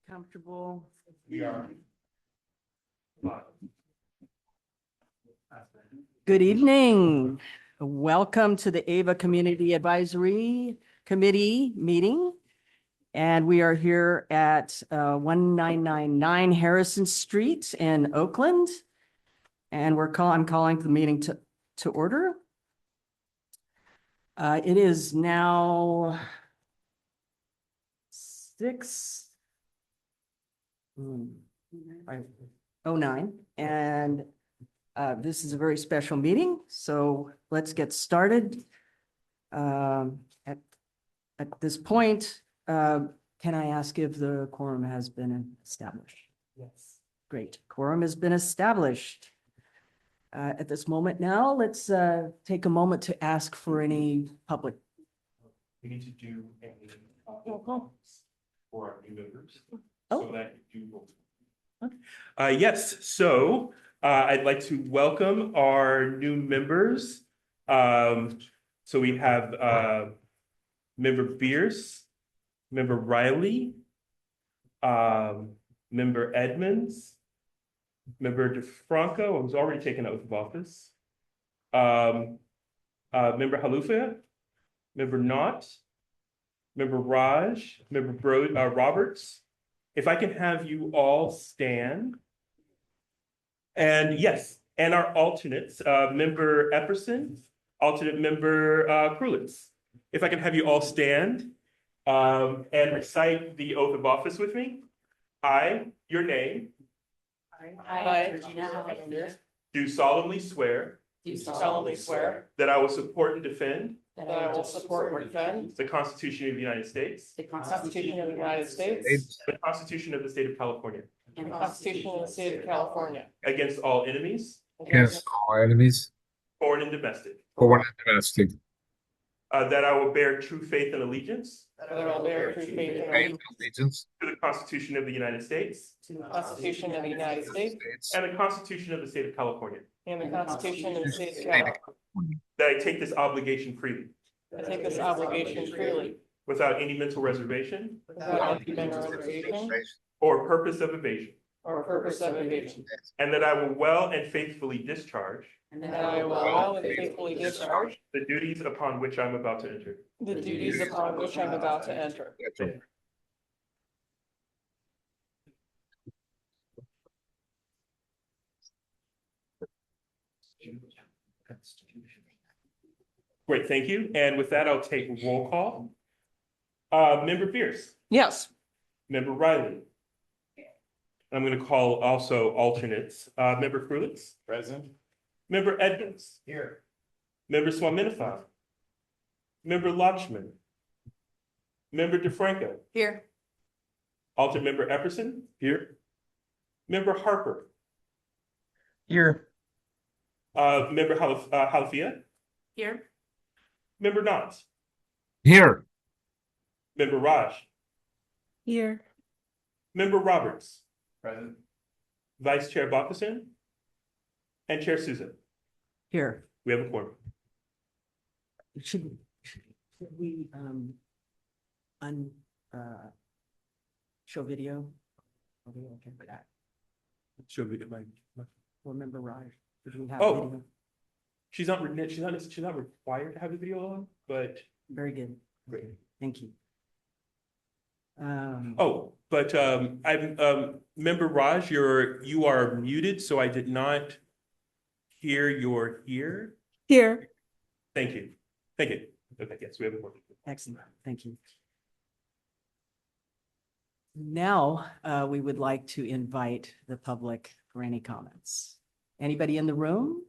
Comfortable? We are. Good evening. Welcome to the AVA Community Advisory Committee meeting. And we are here at 1999 Harrison Street in Oakland. And I'm calling the meeting to order. It is now 6:09, and this is a very special meeting, so let's get started. At this point, can I ask if the quorum has been established? Yes. Great, quorum has been established. At this moment now, let's take a moment to ask for any public. We need to do a Roll call. for our new members. Oh. So that you do. Yes, so I'd like to welcome our new members. So we have member Bierce, member Riley, member Edmonds, member DeFranco, who's already taken oath of office, member Halufia, member Knott, member Raj, member Roberts. If I can have you all stand. And yes, and our alternates, member Epperson, alternate member Krulitz. If I can have you all stand and recite the oath of office with me. I, your name. I, Regina Highlander, Do solemnly swear do solemnly swear that I will support and defend that I will support and defend the Constitution of the United States, the Constitution of the United States the Constitution of the State of California, and the Constitution of the State of California against all enemies, against all enemies, foreign and domestic, foreign and domestic, that I will bear true faith and allegiance that I will bear true faith and faith and allegiance to the Constitution of the United States to the Constitution of the United to the States states, and the Constitution of the State of California, and the Constitution of the State of State of California. that I take this obligation freely, I take this obligation freely without any mental reservation without any mental reservation or purpose of evasion, or purpose of evasion, and that I will well and faithfully discharge and that I will well and faithfully discharge the duties upon which I'm about to enter. the duties upon which I'm about to enter. Great, thank you. And with that, I'll take roll call. Member Pierce, Yes. member Riley. I'm going to call also alternates. Member Krulitz. Present. Member Edmonds. Here. Member Swaminathan. Member Lachman. Member DeFranco. Here. Alternate member Epperson. Here. Member Harper. Here. Member Halafia. Here. Member Knott. Here, Member Raj. Here. Member Roberts. Present. Vice Chair Bakasin. And Chair Souza. Here. We have a quorum. Should we show video? Are we okay with that? Should we get my? Or member Raj? Did we have Oh. video? She's not required to have the video on, but Very good. great. Thank you. Oh, but I'm member Raj, you are muted, so I did not hear your here. Here. Thank you. Thank you. Okay, yes, we have a quorum. Excellent, thank you. Now, we would like to invite the public for any comments. Anybody in the room?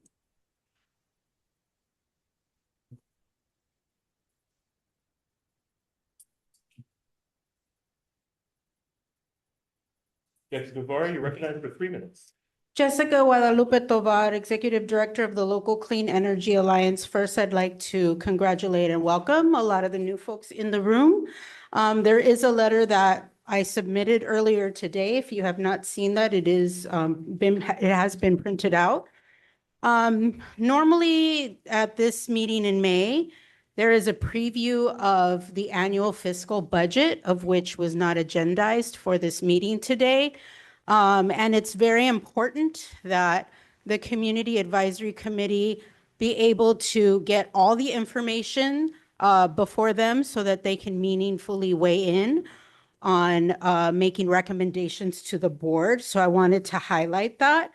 Yes, Guevara, you're recognized for 3 minutes. Jessica Guadalupe Tovar, Executive Director of the Local Clean Energy Alliance. First, I'd like to congratulate and welcome a lot of the new folks in the room. There is a letter that I submitted earlier today. If you have not seen that, it has been printed out. Normally at this meeting in May, There is a preview of the annual fiscal budget, of which was not agendized for this meeting today. And it's very important that the Community Advisory Committee be able to get all the information before them so that they can meaningfully weigh in on making recommendations to the board. So I wanted to highlight that.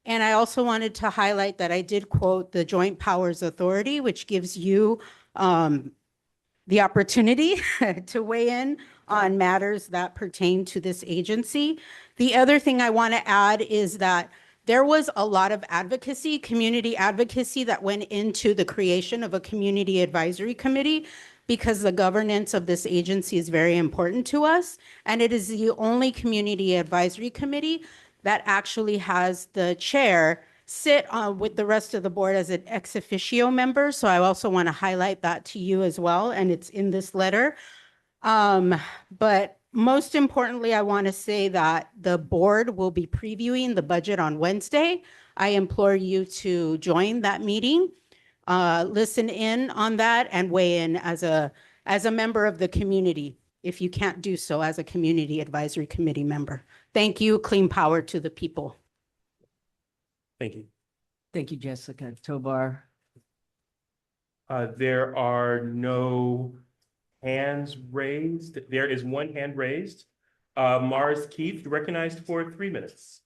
And I also wanted to highlight that I did quote the Joint Powers Authority, which gives you the opportunity to weigh in on matters that pertain to this agency. The other thing I want to add is that there was a lot of advocacy, community advocacy that went into the creation of a community advisory committee because the governance of this agency is very important to us. And it is the only community advisory committee that actually has the chair sit with the rest of the board as an ex officio member. So I also want to highlight that to you as well. And it's in this letter. But most importantly, I want to say that the board will be previewing the budget on Wednesday. I implore you to join that meeting, listen in on that, and weigh in as a member of the community, if you can't do so as a community advisory committee member. Thank you. Clean power to the people. Thank you. Thank you, Jessica. Tovar. There are no hands raised. There is one hand raised. Mars Keith, recognized for 3 minutes.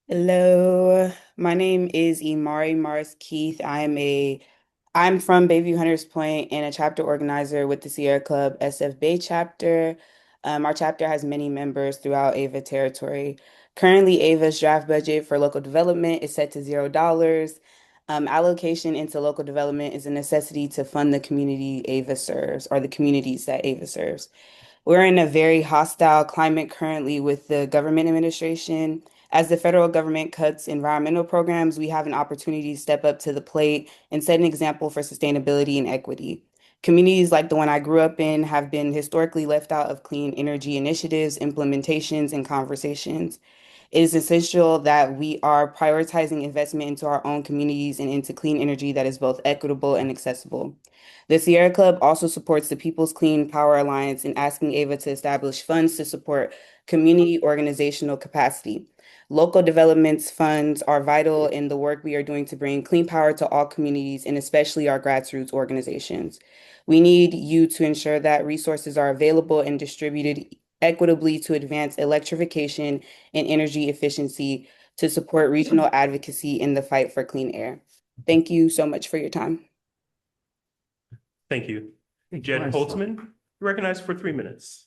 Hello, my name is Imari Mars Keith. I'm from Bayview Hunters Point and a chapter organizer with the Sierra Club SF Bay chapter. Our chapter has many members throughout AVA territory. Currently, AVA's draft budget for local development is set to $0. Allocation into local development is a necessity to fund the community AVA serves, or the communities that AVA serves. We're in a very hostile climate currently with the government administration. As the federal government cuts environmental programs, we have an opportunity to step up to the plate and set an example for sustainability and equity. Communities like the one I grew up in have been historically left out of clean energy initiatives, implementations, and conversations. It is essential that we are prioritizing investment into our own communities and into clean energy that is both equitable and accessible. The Sierra Club also supports the People's Clean Power Alliance in asking AVA to establish funds to support community organizational capacity. Local developments funds are vital in the work we are doing to bring clean power to all communities and especially our grassroots organizations. We need you to ensure that resources are available and distributed equitably to advance electrification and energy efficiency to support regional advocacy in the fight for clean air. Thank you so much for your time. Thank you. Thank you, Jed Mars. Holtzman, recognized for 3 minutes.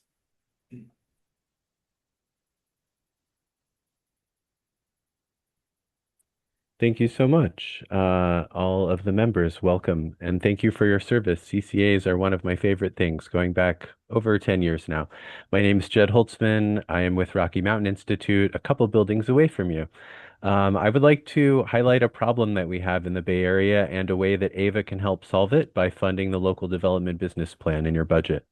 Thank you so much. All of the members, welcome, and thank you for your service. CCAs are one of my favorite things, going back over 10 years now. My name is Jed Holtzman. I am with Rocky Mountain Institute, a couple buildings away from you. I would like to highlight a problem that we have in the Bay Area and a way that AVA can help solve it by funding the local development business plan in your budget.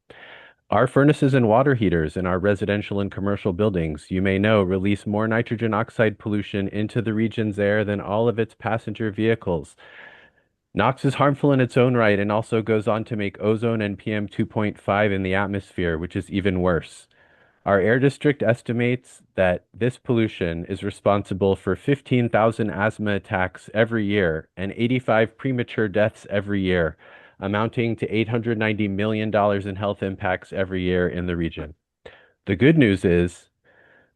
Our furnaces and water heaters in our residential and commercial buildings, you may know, release more nitrogen oxide pollution into the region's air than all of its passenger vehicles. NOx is harmful in its own right and also goes on to make ozone and PM 2.5 in the atmosphere, which is even worse. Our air district estimates that this pollution is responsible for 15,000 asthma attacks every year and 85 premature deaths every year, amounting to $890 million in health impacts every year in the region. The good news is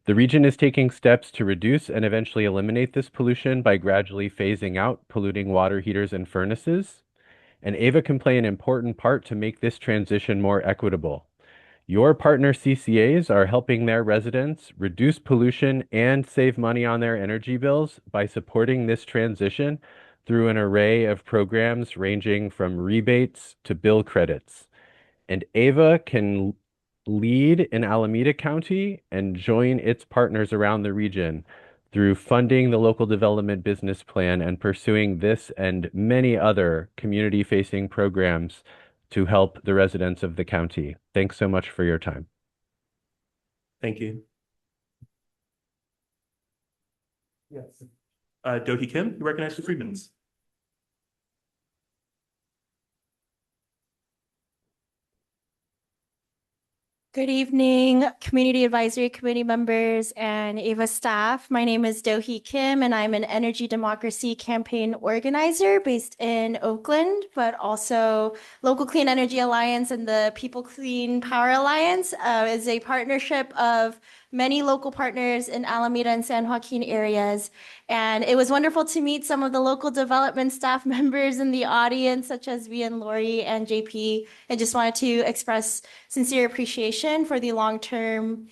the region is taking steps to reduce and eventually eliminate this pollution by gradually phasing out polluting water heaters and furnaces, and AVA can play an important part to make this transition more equitable. Your partner CCAs are helping their residents reduce pollution and save money on their energy bills by supporting this transition through an array of programs ranging from rebates to bill credits. And AVA can lead in Alameda County and join its partners around the region through funding the local development business plan and pursuing this and many other community-facing programs to help the residents of the county. Thanks so much for your time. Thank you. Yes. Do-Hee Kim, you recognized for 3 minutes. Good evening, Community Advisory Committee members and AVA staff. My name is Do-hee Kim, and I'm an energy democracy campaign organizer based in Oakland, but also Local Clean Energy Alliance and the People Clean Power Alliance is a partnership of many local partners in Alameda and San Joaquin areas. And it was wonderful to meet some of the local development staff members in the audience, such as V and Lori and JP. I just wanted to express sincere appreciation for the long-term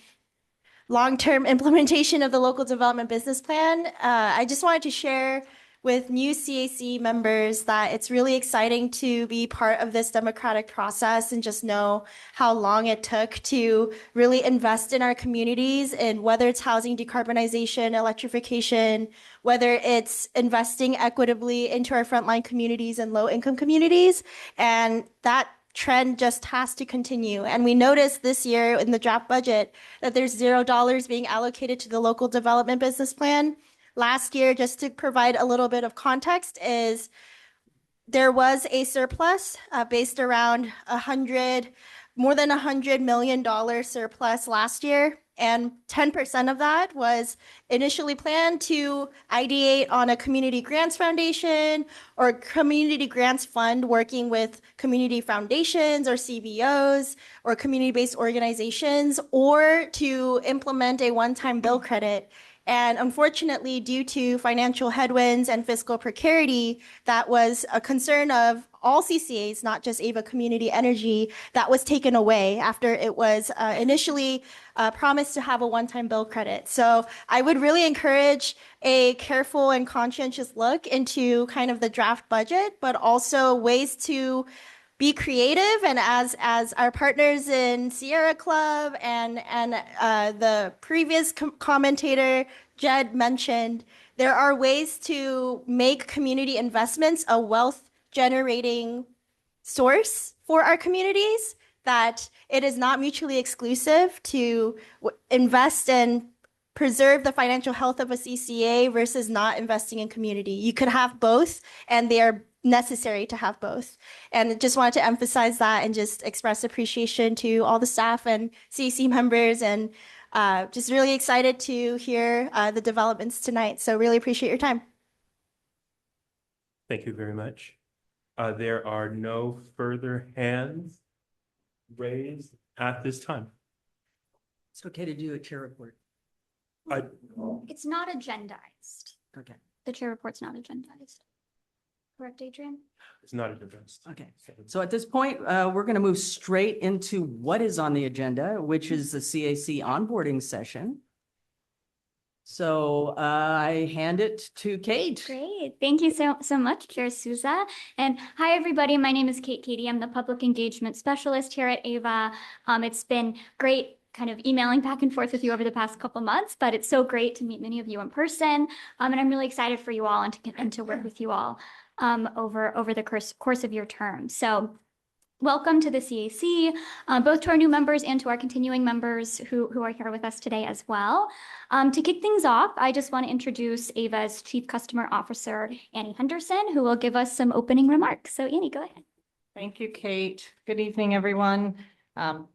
implementation of the local development business plan. I just wanted to share with new CAC members that it's really exciting to be part of this democratic process and just know how long it took to really invest in our communities, and whether it's housing decarbonization, electrification, whether it's investing equitably into our frontline communities and low-income communities. And that trend just has to continue. And we noticed this year in the draft budget that there's $0 being allocated to the local development business plan. Last year, just to provide a little bit of context, is there was a surplus based around more than $100 million surplus last year. And 10% of that was initially planned to ideate on a community grants foundation or community grants fund working with community foundations or CBOs or community-based organizations, or to implement a one-time bill credit. And unfortunately, due to financial headwinds and fiscal precarity, that was a concern of all CCAs, not just AVA Community Energy, that was taken away after it was initially promised to have a one-time bill credit. So I would really encourage a careful and conscientious look into kind of the draft budget, but also ways to be creative. And as our partners in Sierra Club and the previous commentator, Jed, mentioned, there are ways to make community investments a wealth generating source for our communities, that it is not mutually exclusive to invest and preserve the financial health of a CCA versus not investing in community. You could have both, and they are necessary to have both. And just wanted to emphasize that and just express appreciation to all the staff and CAC members, and just really excited to hear the developments tonight. So really appreciate your time. Thank you very much. There are no further hands raised at this time. It's okay to do a chair report. It's not agendized. Okay. The chair report's not agendized. Correct, Adrian? It's not addressed. Okay. So at this point, we're going to move straight into what is on the agenda, which is the CAC onboarding session. So I hand it to Kate. Great. Thank you so much, Chair Souza. And hi, everybody. My name is Kate Katie. I'm the Public Engagement Specialist here at AVA. It's been great kind of emailing back and forth with you over the past couple months, but it's so great to meet many of you in person. And I'm really excited for you all and to work with you all over the course of your term. So welcome to the CAC, both to our new members and to our continuing members who are here with us today as well. To kick things off, I just want to introduce AVA's Chief Customer Officer, Annie Henderson, who will give us some opening remarks. So Annie, go ahead. Thank you, Kate. Good evening, everyone.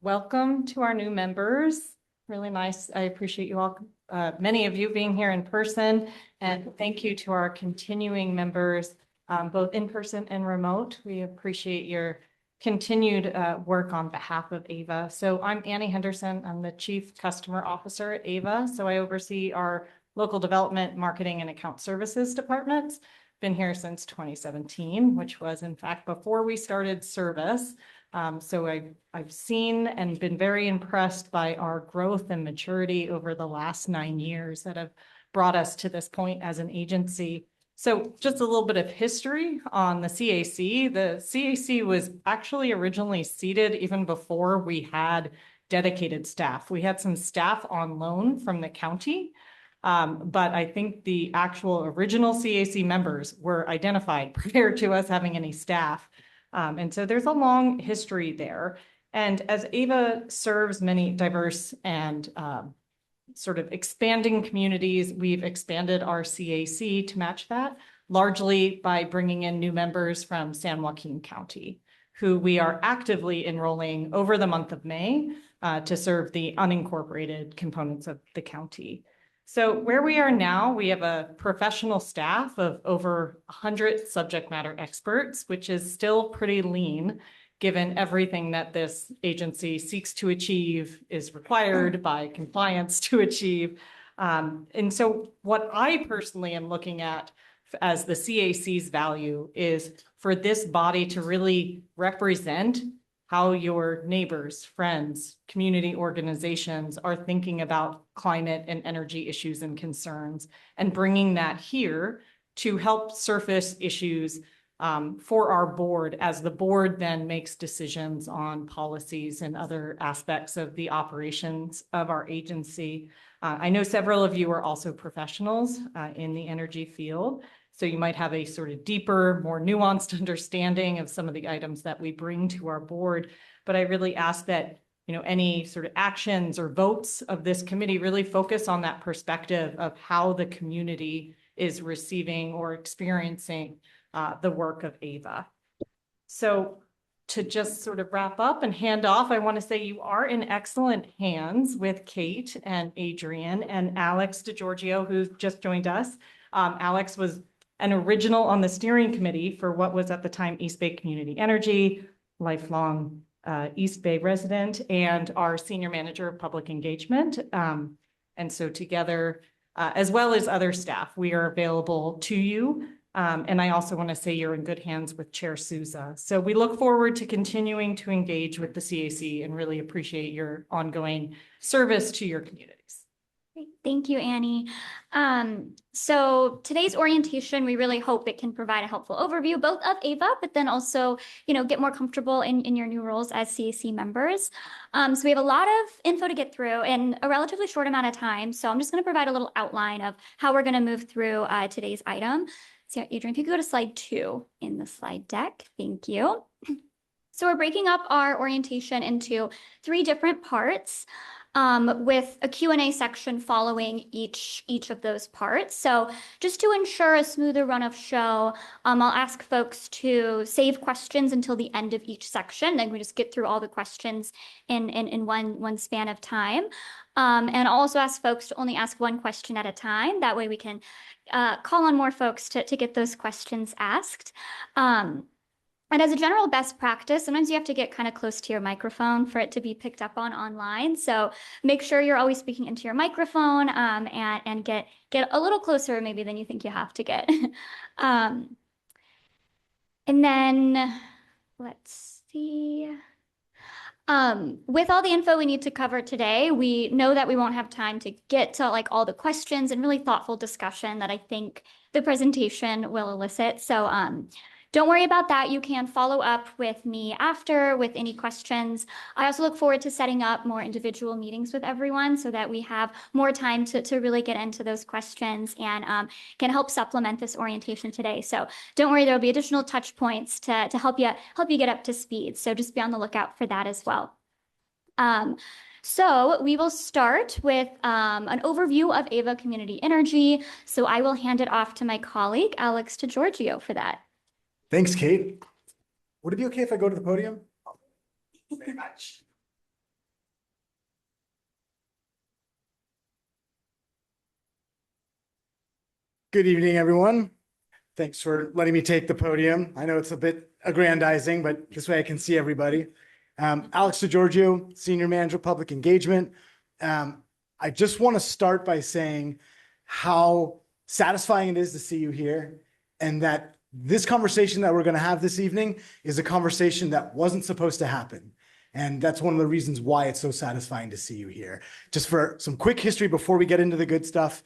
Welcome to our new members. Really nice. I appreciate you all, many of you being here in person, and thank you to our continuing members, both in person and remote. We appreciate your continued work on behalf of AVA. So I'm Annie Henderson. I'm the Chief Customer Officer at AVA. So I oversee our local development, marketing, and account services departments. Been here since 2017, which was in fact before we started service. So I've seen and been very impressed by our growth and maturity over the last 9 years that have brought us to this point as an agency. So just a little bit of history on the CAC. The CAC was actually originally seated even before we had dedicated staff. We had some staff on loan from the county, but I think the actual original CAC members were identified prior to us having any staff. And so there's a long history there. And as AVA serves many diverse and sort of expanding communities, we've expanded our CAC to match that, largely by bringing in new members from San Joaquin County. who we are actively enrolling over the month of May to serve the unincorporated components of the county. So where we are now, we have a professional staff of over 100 subject matter experts, which is still pretty lean, given everything that this agency seeks to achieve, is required by compliance to achieve. And so what I personally am looking at as the CAC's value is for this body to really represent how your neighbors, friends, community organizations are thinking about climate and energy issues and concerns, and bringing that here to help surface issues for our board, as the board then makes decisions on policies and other aspects of the operations of our agency. I know several of you are also professionals in the energy field, so you might have a sort of deeper, more nuanced understanding of some of the items that we bring to our board. But I really ask that, any sort of actions or votes of this committee really focus on that perspective of how the community is receiving or experiencing the work of AVA. So to just sort of wrap up and hand off, I want to say you are in excellent hands with Kate and Adrian and Alex DeGiorgio, who just joined us. Alex was an original on the steering committee for what was at the time East Bay Community Energy, lifelong East Bay resident, and our senior manager of public engagement. And so together, as well as other staff, we are available to you. And I also want to say you're in good hands with Chair Souza. So we look forward to continuing to engage with the CAC and really appreciate your ongoing service to your communities. Great. Thank you, Annie. So today's orientation, we really hope it can provide a helpful overview, both of AVA, but then also, get more comfortable in your new roles as CAC members. So we have a lot of info to get through in a relatively short amount of time. So I'm just going to provide a little outline of how we're going to move through today's item. So Adrian, if you could go to slide 2 in the slide deck, thank you. So we're breaking up our orientation into 3 different parts. With a Q&A section following each of those parts. So just to ensure a smoother run of show, I'll ask folks to save questions until the end of each section. Then we just get through all the questions in one span of time. And I'll also ask folks to only ask 1 question at a time. That way we can call on more folks to get those questions asked. And as a general best practice, sometimes you have to get kind of close to your microphone for it to be picked up on online. So make sure you're always speaking into your microphone and get a little closer maybe than you think you have to get. And then let's see. With all the info we need to cover today, we know that we won't have time to get to all the questions and really thoughtful discussion that I think the presentation will elicit. So don't worry about that. You can follow up with me after with any questions. I also look forward to setting up more individual meetings with everyone so that we have more time to really get into those questions and can help supplement this orientation today. So don't worry, there'll be additional touch points to help you get up to speed. So just be on the lookout for that as well. So we will start with an overview of AVA Community Energy. So I will hand it off to my colleague, Alex DeGiorgio, for that. Thanks, Kate. Would it be okay if I go to the podium? Thank you very much. Good evening, everyone. Thanks for letting me take the podium. I know it's a bit aggrandizing, but this way I can see everybody. Alex DeGiorgio, Senior Manager of Public Engagement. I just want to start by saying how satisfying it is to see you here, and that this conversation that we're going to have this evening is a conversation that wasn't supposed to happen. And that's one of the reasons why it's so satisfying to see you here. Just for some quick history before we get into the good stuff.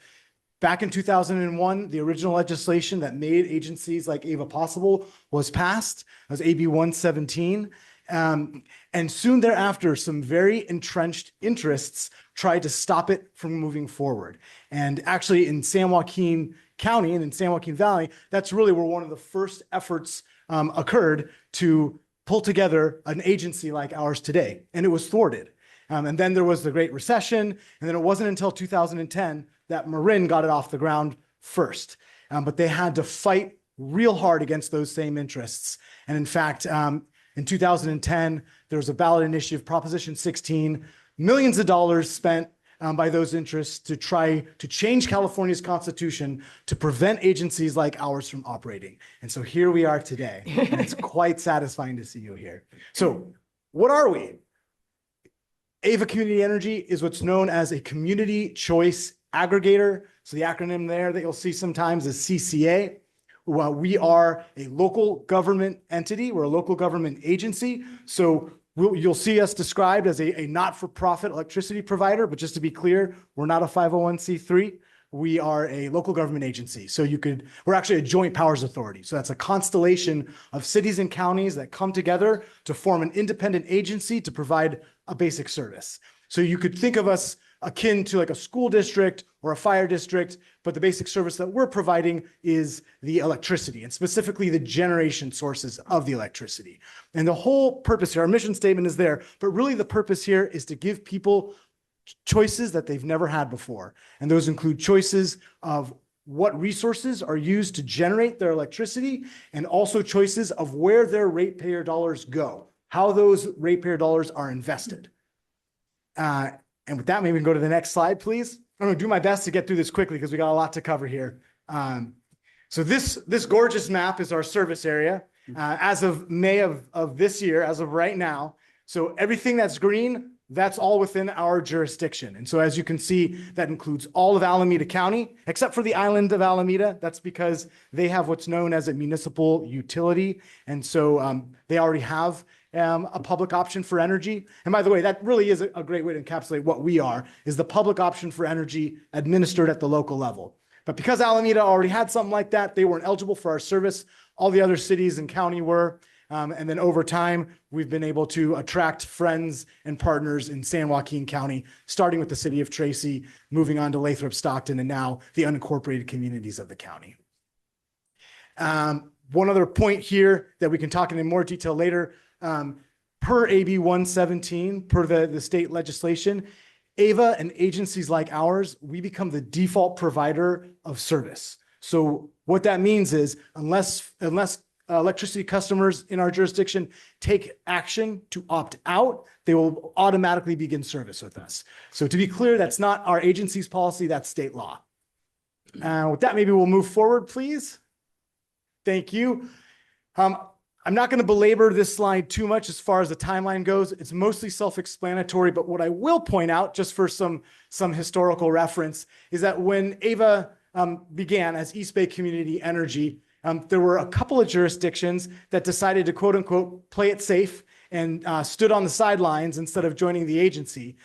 Back in 2001, the original legislation that made agencies like AVA possible was passed. It was AB 117. And soon thereafter, some very entrenched interests tried to stop it from moving forward. And actually in San Joaquin County and in San Joaquin Valley, that's really where one of the first efforts occurred to pull together an agency like ours today. And it was thwarted. And then there was the Great Recession. And then it wasn't until 2010 that Marin got it off the ground first. But they had to fight real hard against those same interests. And in fact, In 2010, there was a ballot initiative, Proposition 16, millions of dollars spent by those interests to try to change California's constitution to prevent agencies like ours from operating. And so here we are today, and it's quite satisfying to see you here. So what are we? Ava Community Energy is what's known as a community choice aggregator. So the acronym there that you'll see sometimes is CCA. Well, we are a local government entity. We're a local government agency. So you'll see us described as a not-for-profit electricity provider, but just to be clear, we're not a 501c3. We are a local government agency. So we're actually a joint powers authority. So that's a constellation of cities and counties that come together to form an independent agency to provide a basic service. So you could think of us akin to like a school district or a fire district, but the basic service that we're providing is the electricity, and specifically the generation sources of the electricity. And the whole purpose here, our mission statement is there, but really the purpose here is to give people choices that they've never had before. And those include choices of what resources are used to generate their electricity, and also choices of where their ratepayer dollars go, how those ratepayer dollars are invested. And with that, maybe we can go to the next slide, please. I'm going to do my best to get through this quickly because we got a lot to cover here. So this gorgeous map is our service area as of May of this year, as of right now. So everything that's green, that's all within our jurisdiction. And so as you can see, that includes all of Alameda County, except for the island of Alameda. That's because they have what's known as a municipal utility. And so they already have a public option for energy. And by the way, that really is a great way to encapsulate what we are, is the public option for energy administered at the local level. But because Alameda already had something like that, they weren't eligible for our service. All the other cities and county were. And then over time, we've been able to attract friends and partners in San Joaquin County, starting with the city of Tracy, moving on to Lathrop, Stockton, and now the unincorporated communities of the county. One other point here that we can talk in more detail later, per AB 117, per the state legislation, AVA and agencies like ours, we become the default provider of service. So what that means is unless electricity customers in our jurisdiction take action to opt out, they will automatically begin service with us. So to be clear, that's not our agency's policy, that's state law. With that, maybe we'll move forward, please. Thank you. I'm not going to belabor this slide too much as far as the timeline goes. It's mostly self-explanatory, but what I will point out, just for some historical reference, is that when AVA began as East Bay Community Energy, there were a couple of jurisdictions that decided to quote unquote play it safe and stood on the sidelines instead of joining the agency.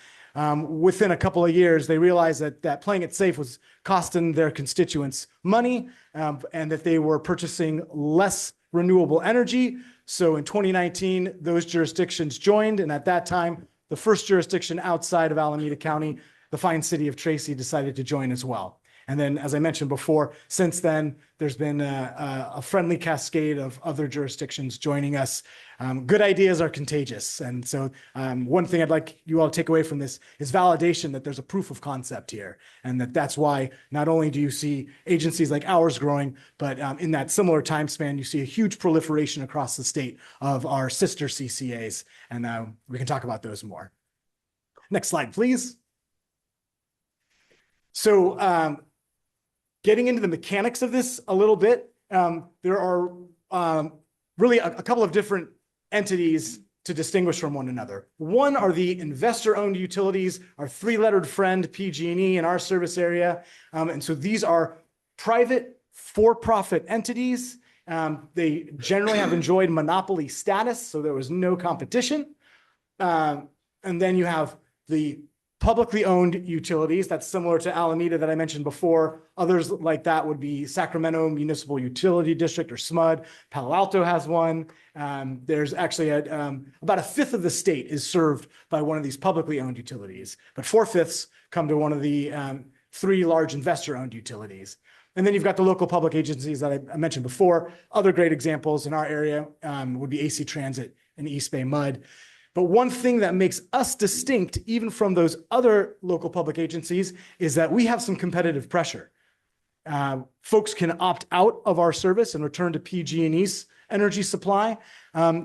Within a couple of years, they realized that playing it safe was costing their constituents money and that they were purchasing less renewable energy. So in 2019, those jurisdictions joined. And at that time, the first jurisdiction outside of Alameda County, the fine city of Tracy, decided to join as well. And then, as I mentioned before, since then, there's been a friendly cascade of other jurisdictions joining us. Good ideas are contagious. And so one thing I'd like you all to take away from this is validation that there's a proof of concept here. And that's why not only do you see agencies like ours growing, but in that similar time span, you see a huge proliferation across the state of our sister CCAs. And we can talk about those more. Next slide, please. So getting into the mechanics of this a little bit, there are really a couple of different entities to distinguish from one another. One are the investor-owned utilities, our three-lettered friend PG&E in our service area. And so these are private for-profit entities. They generally have enjoyed monopoly status, so there was no competition. And then you have the publicly owned utilities. That's similar to Alameda that I mentioned before. Others like that would be Sacramento Municipal Utility District, or SMUD. Palo Alto has one. There's actually about a fifth of the state is served by one of these publicly owned utilities, but 4/5 come to one of the three large investor-owned utilities. And then you've got the local public agencies that I mentioned before. Other great examples in our area would be AC Transit and East Bay MUD. But one thing that makes us distinct, even from those other local public agencies, is that we have some competitive pressure. Folks can opt out of our service and return to PG&E's energy supply,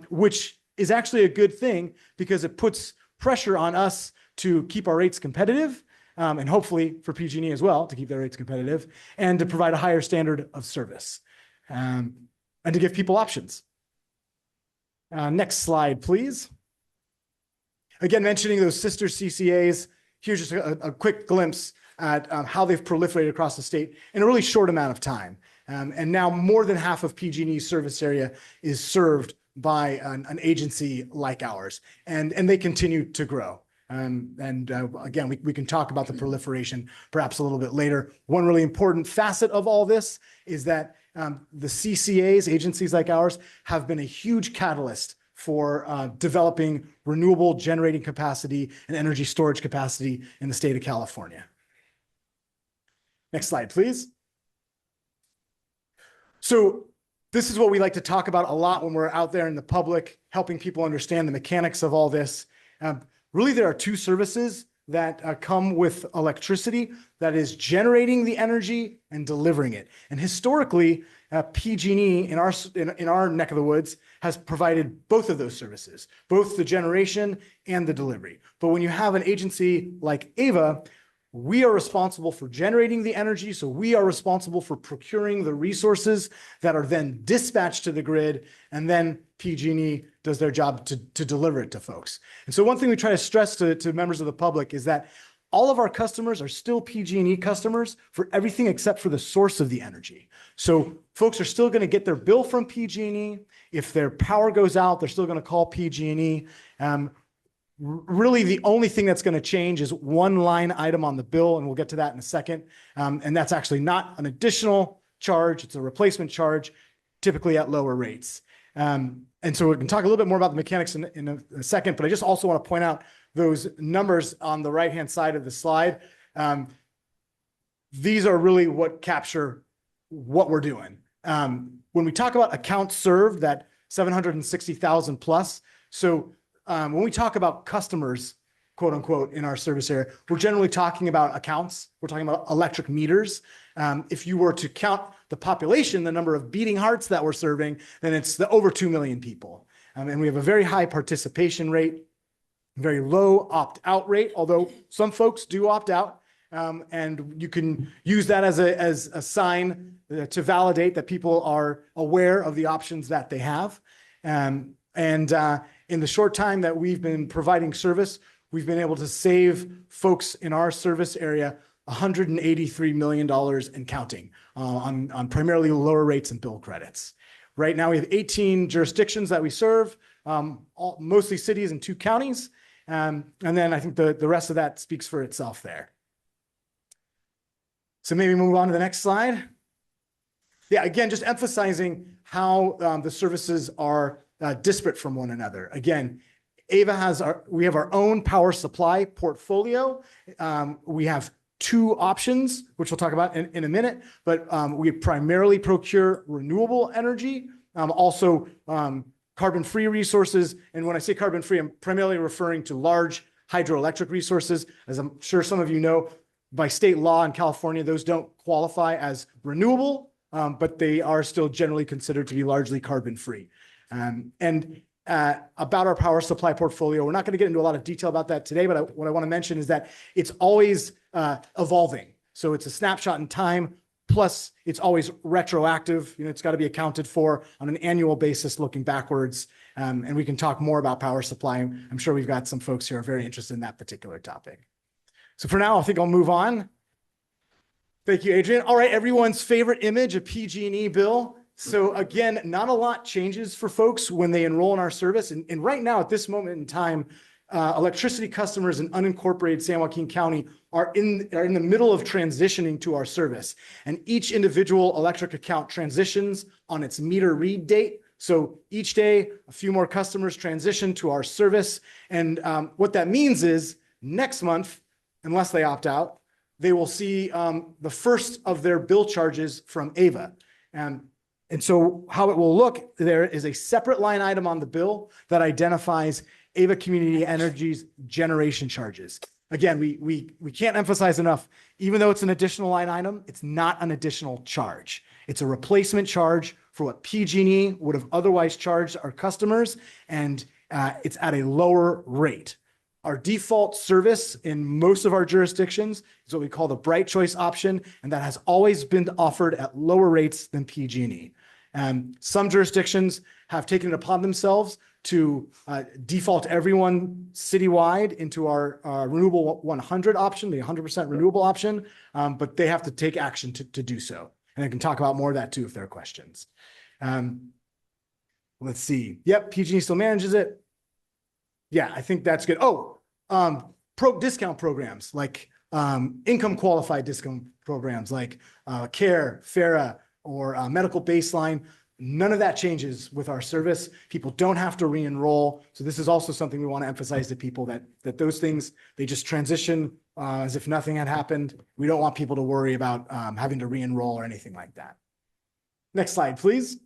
which is actually a good thing because it puts pressure on us to keep our rates competitive, and hopefully for PG&E as well, to keep their rates competitive, and to provide a higher standard of service, and to give people options. Next slide, please. Again, mentioning those sister CCAs, here's just a quick glimpse at how they've proliferated across the state in a really short amount of time. And now more than half of PG&E's service area is served by an agency like ours, and they continue to grow. Again, we can talk about the proliferation perhaps a little bit later. One really important facet of all this is that the CCAs, agencies like ours, have been a huge catalyst for developing renewable generating capacity and energy storage capacity in the state of California. Next slide, please. So this is what we like to talk about a lot when we're out there in the public, helping people understand the mechanics of all this. Really, there are two services that come with electricity, that is generating the energy and delivering it. And historically, PG&E in our neck of the woods has provided both of those services, both the generation and the delivery. But when you have an agency like AEVA, we are responsible for generating the energy, so we are responsible for procuring the resources that are then dispatched to the grid, and then PG&E does their job to deliver it to folks. And so one thing we try to stress to members of the public is that all of our customers are still PG&E customers for everything except for the source of the energy. So folks are still going to get their bill from PG&E. If their power goes out, they're still going to call PG&E. Really, the only thing that's going to change is one line item on the bill, and we'll get to that in a second. And that's actually not an additional charge. It's a replacement charge, typically at lower rates. And so we can talk a little bit more about the mechanics in a second, but I just also want to point out those numbers on the right-hand side of the slide. These are really what capture what we're doing. When we talk about accounts served, that 760,000 plus, so when we talk about customers, quote unquote, in our service area, we're generally talking about accounts. We're talking about electric meters. If you were to count the population, the number of beating hearts that we're serving, then it's over 2 million people. And we have a very high participation rate, very low opt-out rate, although some folks do opt out. And you can use that as a sign to validate that people are aware of the options that they have. In the short time that we've been providing service, we've been able to save folks in our service area $183 million and counting on primarily lower rates and bill credits. Right now, we have 18 jurisdictions that we serve, mostly cities and 2 counties. And then I think the rest of that speaks for itself there. So maybe move on to the next slide. Yeah, again, just emphasizing how the services are disparate from one another. Again, AEVA we have our own power supply portfolio. We have 2 options, which we'll talk about in a minute, but we primarily procure renewable energy, also carbon-free resources. And when I say carbon-free, I'm primarily referring to large hydroelectric resources. As I'm sure some of you know, by state law in California, those don't qualify as renewable, but they are still generally considered to be largely carbon-free. About our power supply portfolio, we're not going to get into a lot of detail about that today, but what I want to mention is that it's always evolving. So it's a snapshot in time, plus it's always retroactive. You know, it's got to be accounted for on an annual basis looking backwards. And we can talk more about power supply. I'm sure we've got some folks who are very interested in that particular topic. So for now, I think I'll move on. Thank you, Adrian. All right, everyone's favorite image, a PG&E bill. So again, not a lot changes for folks when they enroll in our service. And right now, at this moment in time, electricity customers in unincorporated San Joaquin County are in the middle of transitioning to our service. And each individual electric account transitions on its meter read date. So each day, a few more customers transition to our service. And what that means is next month, unless they opt out, they will see the first of their bill charges from AEVA. And so how it will look, there is a separate line item on the bill that identifies AEVA Community Energy's generation charges. Again, we can't emphasize enough, even though it's an additional line item, it's not an additional charge. It's a replacement charge for what PG&E would have otherwise charged our customers. And it's at a lower rate. Our default service in most of our jurisdictions is what we call the Bright Choice option, and that has always been offered at lower rates than PG&E. Some jurisdictions have taken it upon themselves to default everyone citywide into our renewable 100 option, the 100% renewable option, but they have to take action to do so. And I can talk about more of that too if there are questions. Let's see. Yep, PG&E still manages it. Yeah, I think that's good. Oh, discount programs like income qualified discount programs like CARE, FARA, or medical baseline. None of that changes with our service. People don't have to re-enroll. So this is also something we want to emphasize to people that those things, they just transition as if nothing had happened. We don't want people to worry about having to re-enroll or anything like that. Next slide, please.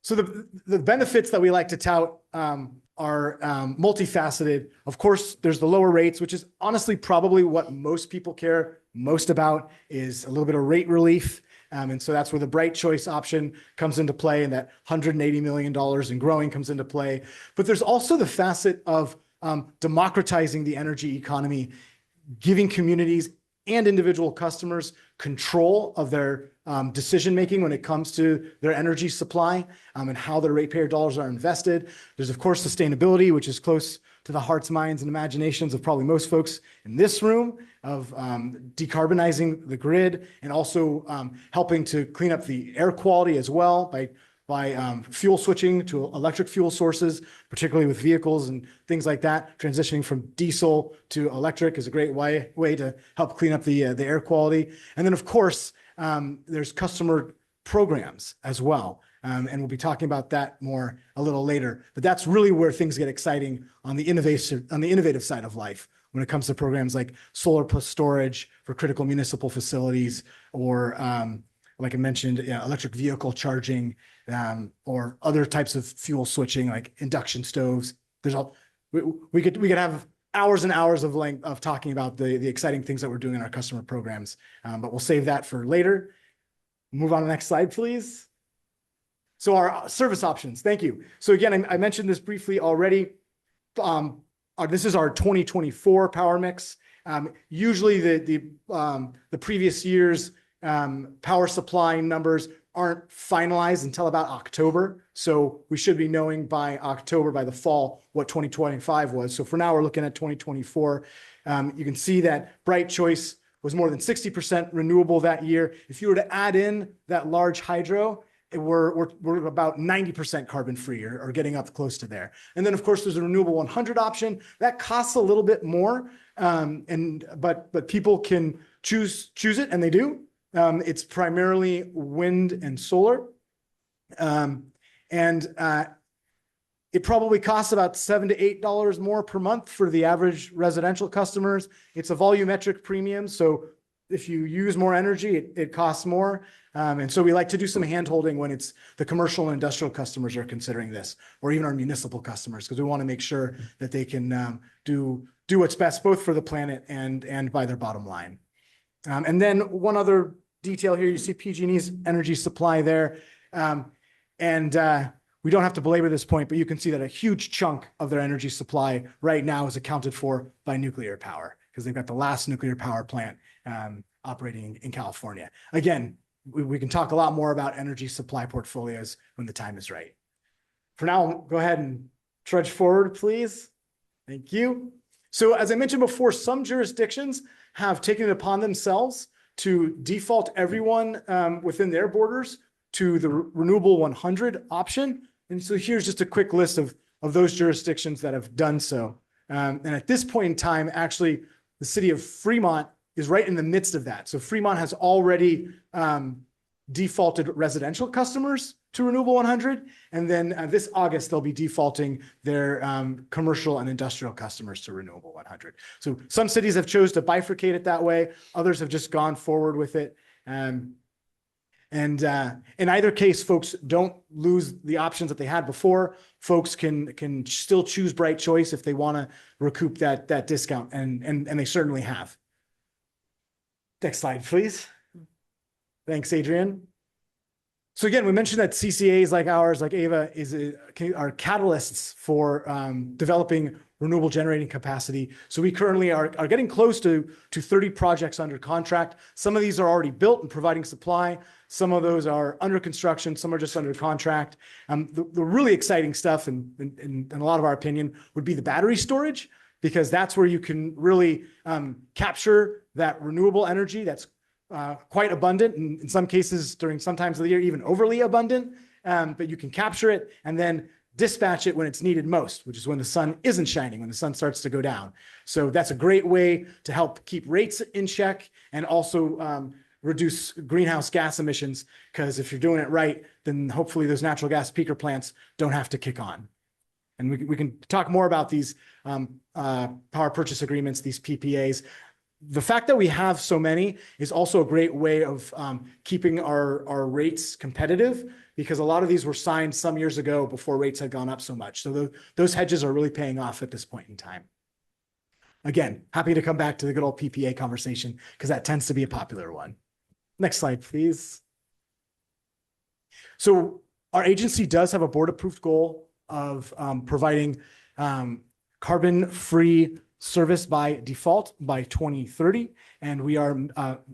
So the benefits that we like to tout are multifaceted. Of course, there's the lower rates, which is honestly probably what most people care most about, is a little bit of rate relief. And so that's where the Bright Choice option comes into play, and that $180 million and growing comes into play. But there's also the facet of democratizing the energy economy, giving communities and individual customers control of their decision-making when it comes to their energy supply and how their ratepayer dollars are invested. There's, of course, sustainability, which is close to the hearts, minds, and imaginations of probably most folks in this room, of decarbonizing the grid and also helping to clean up the air quality as well by fuel switching to electric fuel sources, particularly with vehicles and things like that. Transitioning from diesel to electric is a great way to help clean up the air quality. And then, of course, there's customer programs as well. And we'll be talking about that more a little later. But that's really where things get exciting on the innovative side of life, when it comes to programs like solar plus storage for critical municipal facilities, or like I mentioned, electric vehicle charging, or other types of fuel switching like induction stoves. We could have hours and hours of talking about the exciting things that we're doing in our customer programs, but we'll save that for later. Move on to the next slide, please. So our service options, thank you. So again, I mentioned this briefly already. This is our 2024 power mix. Usually the previous year's power supply numbers aren't finalized until about October. So we should be knowing by October, by the fall, what 2025 was. So for now, we're looking at 2024. You can see that Bright Choice was more than 60% renewable that year. If you were to add in that large hydro, we're about 90% carbon free, or getting up close to there. And then, of course, there's a renewable 100 option that costs a little bit more, but people can choose it, and they do. It's primarily wind and solar, and it probably costs about $7 to $8 more per month for the average residential customers. It's a volumetric premium, so if you use more energy, it costs more. And so we like to do some hand-holding when it's the commercial and industrial customers are considering this, or even our municipal customers, because we want to make sure that they can do what's best both for the planet and by their bottom line. And then one other detail here, you see PG&E's energy supply there. We don't have to belabor this point, but you can see that a huge chunk of their energy supply right now is accounted for by nuclear power, because they've got the last nuclear power plant operating in California. Again, we can talk a lot more about energy supply portfolios when the time is right. For now, go ahead and trudge forward, please. Thank you. So as I mentioned before, some jurisdictions have taken it upon themselves to default everyone within their borders to the renewable 100 option. And so here's just a quick list of those jurisdictions that have done so. And at this point in time, actually, the city of Fremont is right in the midst of that. So Fremont has already defaulted residential customers to renewable 100. And then this August, they'll be defaulting their commercial and industrial customers to renewable 100. So some cities have chose to bifurcate it that way. Others have just gone forward with it. And in either case, folks don't lose the options that they had before. Folks can still choose Bright Choice if they want to recoup that discount, and they certainly have. Next slide, please. Thanks, Adrian. So again, we mentioned that CCAs like ours, like AVA, are catalysts for developing renewable generating capacity. So we currently are getting close to 30 projects under contract. Some of these are already built and providing supply. Some of those are under construction. Some are just under contract. The really exciting stuff, in a lot of our opinion, would be the battery storage, because that's where you can really capture that renewable energy that's quite abundant, and in some cases during some times of the year, even overly abundant. But you can capture it and then dispatch it when it's needed most, which is when the sun isn't shining, when the sun starts to go down. So that's a great way to help keep rates in check and also reduce greenhouse gas emissions, because if you're doing it right, then hopefully those natural gas peaker plants don't have to kick on. And we can talk more about these power purchase agreements, these PPAs. The fact that we have so many is also a great way of keeping our rates competitive, because a lot of these were signed some years ago before rates had gone up so much. So those hedges are really paying off at this point in time. Again, happy to come back to the good old PPA conversation, because that tends to be a popular one. Next slide, please. So our agency does have a board-approved goal of providing carbon-free service by default by 2030, and we are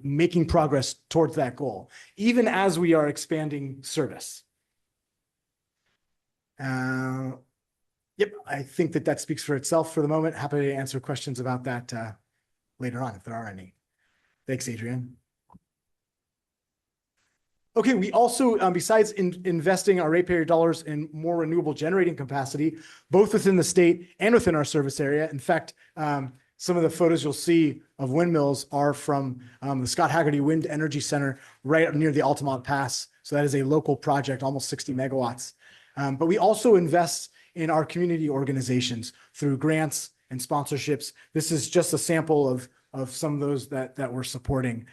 making progress towards that goal, even as we are expanding service. Yep, I think that speaks for itself for the moment. Happy to answer questions about that later on if there are any. Thanks, Adrian. Okay, we also, besides investing our ratepayer dollars in more renewable generating capacity, both within the state and within our service area. In fact, some of the photos you'll see of windmills are from the Scott Haggerty Wind Energy Center right near the Altamont Pass. So that is a local project, almost 60 megawatts. But we also invest in our community organizations through grants and sponsorships. This is just a sample of some of those that we're supporting.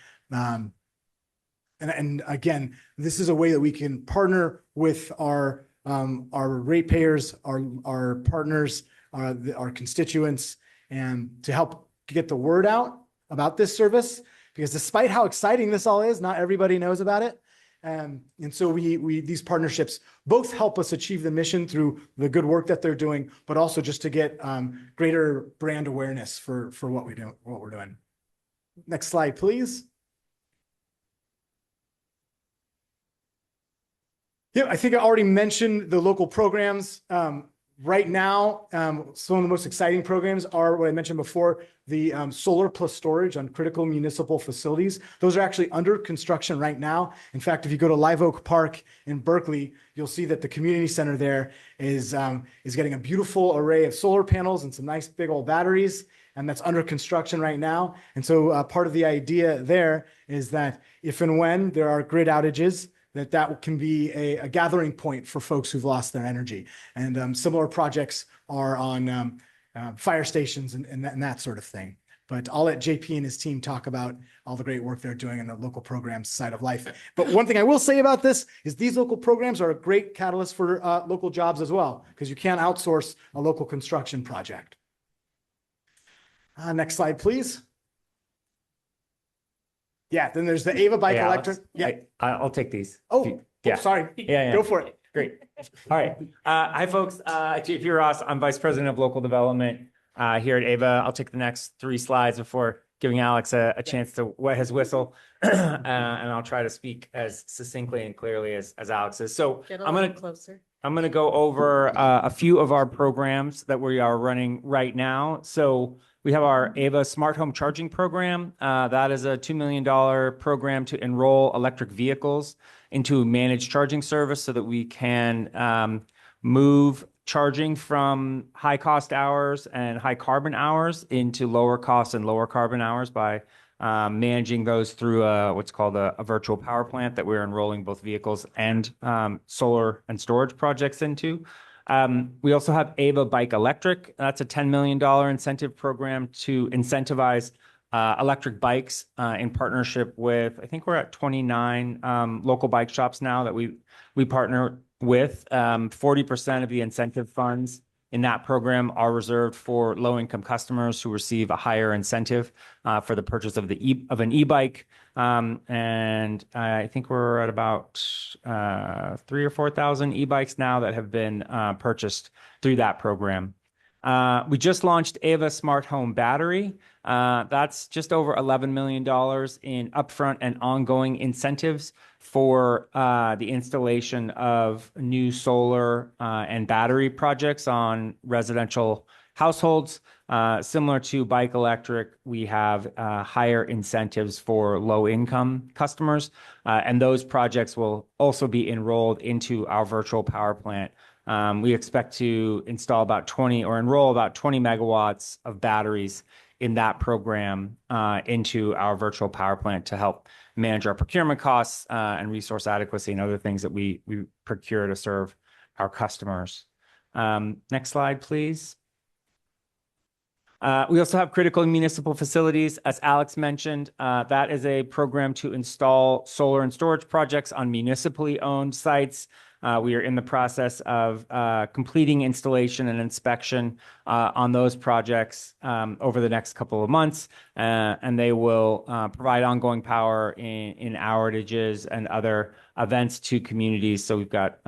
And again, this is a way that we can partner with our ratepayers, our partners, our constituents, and to help get the word out about this service. Because despite how exciting this all is, not everybody knows about it. And so these partnerships both help us achieve the mission through the good work that they're doing, but also just to get greater brand awareness for what we're doing. Next slide, please. Yeah, I think I already mentioned the local programs. Right now, some of the most exciting programs are what I mentioned before, the solar plus storage on critical municipal facilities. Those are actually under construction right now. In fact, if you go to Live Oak Park in Berkeley, you'll see that the community center there is getting a beautiful array of solar panels and some nice big old batteries, and that's under construction right now. And so part of the idea there is that if and when there are grid outages, that can be a gathering point for folks who've lost their energy. And similar projects are on fire stations and that sort of thing. But I'll let JP and his team talk about all the great work they're doing in the local programs side of life. But one thing I will say about this is these local programs are a great catalyst for local jobs as well, because you can't outsource a local construction project. Next slide, please. Yeah, then there's the Ava Bike Electric. Yeah, I'll take these. Oh, yeah. Sorry. Yeah. Go for it. Great. All right. Hi, folks. JP Ross. I'm Vice President of Local Development here at Ava. I'll take the next 3 slides before giving Alex a chance to wet his whistle. And I'll try to speak as succinctly and clearly as Alex is. So I'm going to go over a few of our programs that we are running right now. So we have our Ava Smart Home Charging Program. That is a $2 million program to enroll electric vehicles into a managed charging service so that we can move charging from high cost hours and high carbon hours into lower cost and lower carbon hours by managing those through what's called a virtual power plant that we're enrolling both vehicles and solar and storage projects into. We also have Ava Bike Electric. That's a $10 million incentive program to incentivize electric bikes in partnership with, I think we're at 29 local bike shops now that we partner with. 40% of the incentive funds in that program are reserved for low-income customers who receive a higher incentive for the purchase of an e-bike. And I think we're at about 3,000 or 4,000 e-bikes now that have been purchased through that program. We just launched Ava Smart Home Battery. That's just over $11 million in upfront and ongoing incentives for the installation of new solar and battery projects on residential households. Similar to Bike Electric, we have higher incentives for low-income customers, and those projects will also be enrolled into our virtual power plant. We expect to install about 20 or enroll about 20 megawatts of batteries in that program into our virtual power plant to help manage our procurement costs and resource adequacy and other things that we procure to serve our customers. Next slide, please. We also have critical municipal facilities. As Alex mentioned, that is a program to install solar and storage projects on municipally owned sites. We are in the process of completing installation and inspection on those projects over the next couple of months, and they will provide ongoing power in outages and other events to communities. So we've got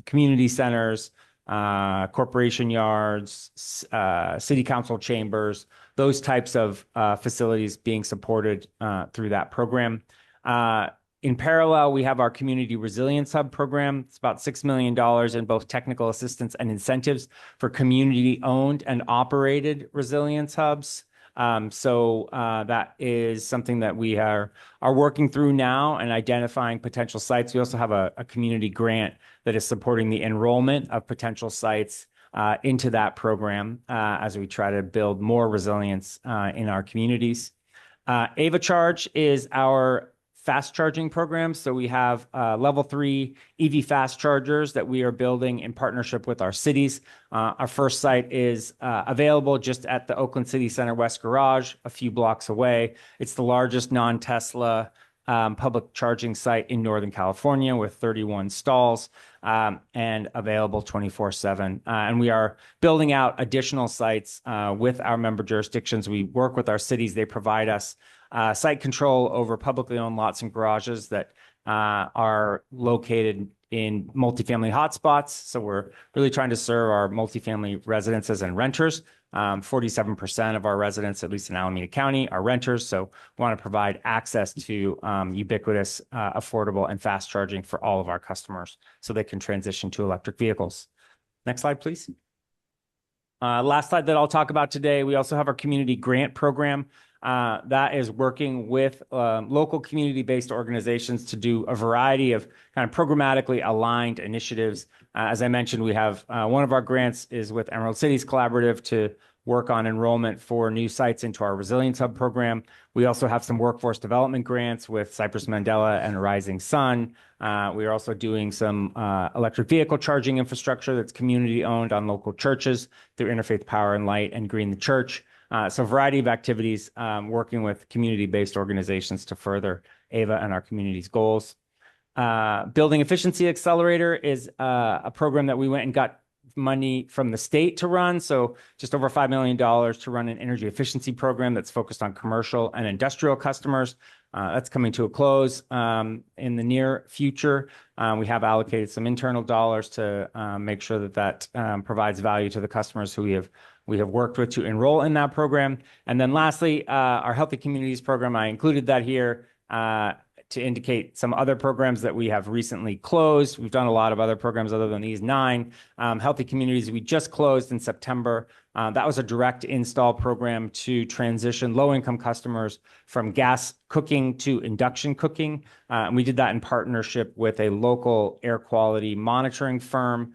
community centers, corporation yards, city council chambers, those types of facilities being supported through that program. In parallel, we have our Community Resilience Hub program. It's about $6 million in both technical assistance and incentives for community-owned and operated resilience hubs. That is something that we are working through now and identifying potential sites. We also have a community grant that is supporting the enrollment of potential sites into that program as we try to build more resilience in our communities. Ava Charge is our fast charging program. So we have level 3 EV fast chargers that we are building in partnership with our cities. Our first site is available just at the Oakland City Center West Garage, a few blocks away. It's the largest non-Tesla public charging site in Northern California with 31 stalls and available 24/7. And we are building out additional sites with our member jurisdictions. We work with our cities. They provide us site control over publicly owned lots and garages that are located in multifamily hotspots. So we're really trying to serve our multifamily residences and renters. 47% of our residents, at least in Alameda County, are renters. So we want to provide access to ubiquitous, affordable, and fast charging for all of our customers so they can transition to electric vehicles. Next slide, please. Last slide that I'll talk about today, we also have our community grant program. That is working with local community-based organizations to do a variety of kind of programmatically aligned initiatives. As I mentioned, we have one of our grants is with Emerald Cities Collaborative to work on enrollment for new sites into our Resilience Hub program. We also have some workforce development grants with Cypress Mandela and Rising Sun. We are also doing some electric vehicle charging infrastructure that's community-owned on local churches through Interfaith Power and Light and Green the Church. So a variety of activities working with community-based organizations to further AVA and our community's goals. Building Efficiency Accelerator is a program that we went and got money from the state to run. So just over $5 million to run an energy efficiency program that's focused on commercial and industrial customers. That's coming to a close in the near future. We have allocated some internal dollars to make sure that provides value to the customers who we have worked with to enroll in that program. And then lastly, our Healthy Communities program, I included that here to indicate some other programs that we have recently closed. We've done a lot of other programs other than these 9. Healthy Communities, we just closed in September. That was a direct install program to transition low-income customers from gas cooking to induction cooking. And we did that in partnership with a local air quality monitoring firm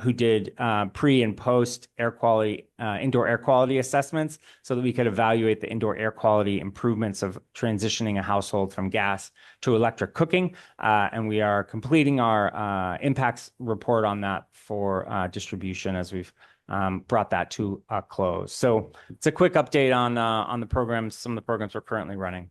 who did pre and post air quality, indoor air quality assessments so that we could evaluate the indoor air quality improvements of transitioning a household from gas to electric cooking. And we are completing our impacts report on that for distribution as we've brought that to a close. So it's a quick update on the programs, some of the programs we're currently running.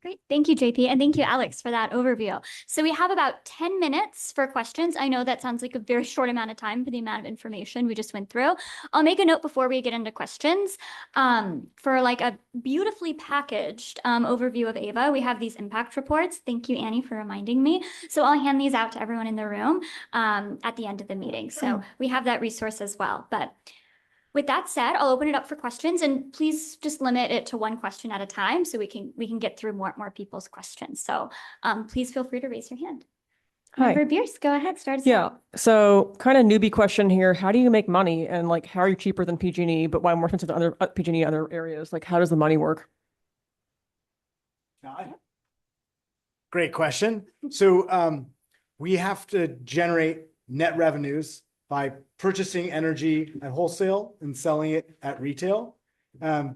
Great. Thank you, JP. And thank you, Alex, for that overview. So we have about 10 minutes for questions. I know that sounds like a very short amount of time for the amount of information we just went through. I'll make a note before we get into questions. For like a beautifully packaged overview of AVA, we have these impact reports. Thank you, Annie, for reminding me. So I'll hand these out to everyone in the room at the end of the meeting. So we have that resource as well. But with that said, I'll open it up for questions, and please just limit it to one question at a time so we can get through more people's questions. So please feel free to raise your hand. Hi. Member Bierce, go ahead, start us Yeah. off. So kind of newbie question here. How do you make money? And like, how are you cheaper than PG&E, but why more expensive than other PG&E other areas? Like, how does the money work? Great question. So we have to generate net revenues by purchasing energy at wholesale and selling it at retail. And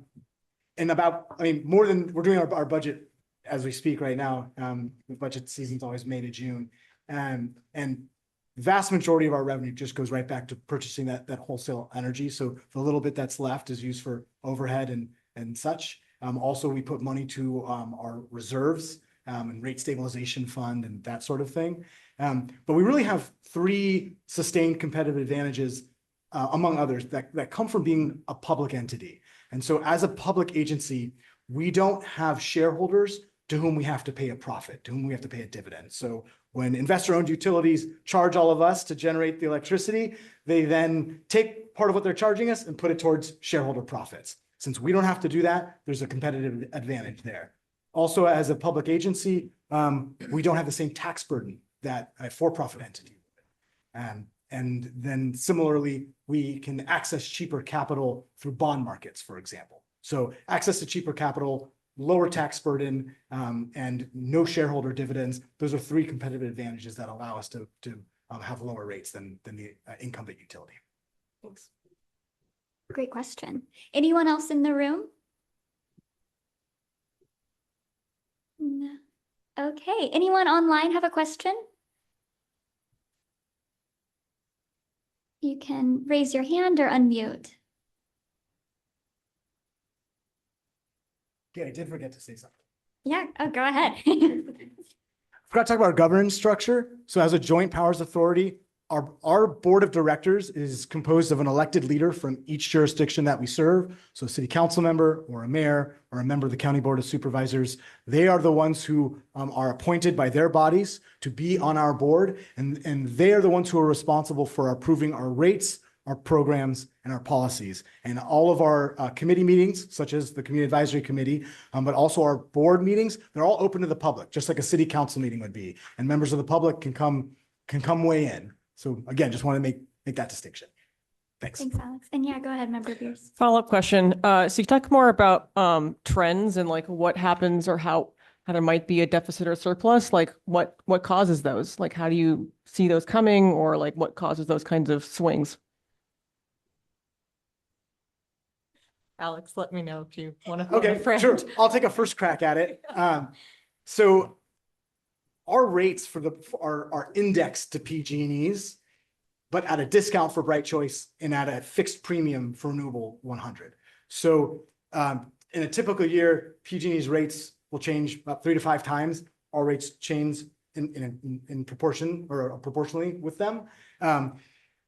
more than we're doing our budget as we speak right now. The budget season's always May to June. And the vast majority of our revenue just goes right back to purchasing that wholesale energy. So the little bit that's left is used for overhead and such. Also, we put money to our reserves and rate stabilization fund and that sort of thing. But we really have three sustained competitive advantages, among others, that come from being a public entity. And so as a public agency, we don't have shareholders to whom we have to pay a profit, to whom we have to pay a dividend. So when investor-owned utilities charge all of us to generate the electricity, they then take part of what they're charging us and put it towards shareholder profits. Since we don't have to do that, there's a competitive advantage there. Also, as a public agency, we don't have the same tax burden that a for-profit entity would. And then similarly, we can access cheaper capital through bond markets, for example. So access to cheaper capital, lower tax burden, and no shareholder dividends. Those are three competitive advantages that allow us to have lower rates than the incumbent utility. Thanks. Great question. Anyone else in the room? No. Okay. Anyone online have a question? You can raise your hand or unmute. Yeah, I did forget to say something. Yeah, oh, go ahead. Forgot to talk about our governance structure. So as a joint powers authority, our board of directors is composed of an elected leader from each jurisdiction that we serve. So a city council member or a mayor or a member of the county board of supervisors. They are the ones who are appointed by their bodies to be on our board. And they are the ones who are responsible for approving our rates, our programs, and our policies. And all of our committee meetings, such as the Community Advisory Committee, but also our board meetings, they're all open to the public, just like a city council meeting would be. And members of the public can come weigh in. So again, just want to make that distinction. Thanks. Thanks, Alex. And yeah, go ahead, Member Bierce. Follow-up question. So you talk more about trends and like what happens or how there might be a deficit or surplus. Like what causes those? Like how do you see those coming, or like what causes those kinds of swings? Alex, let me know if you want to. Okay, sure. I'll take a first crack at it. So our rates are indexed to PG&E's, but at a discount for Bright Choice and at a fixed premium for Renewable 100. So in a typical year, PG&E's rates will change about 3 to 5 times. Our rates change in proportion or proportionally with them.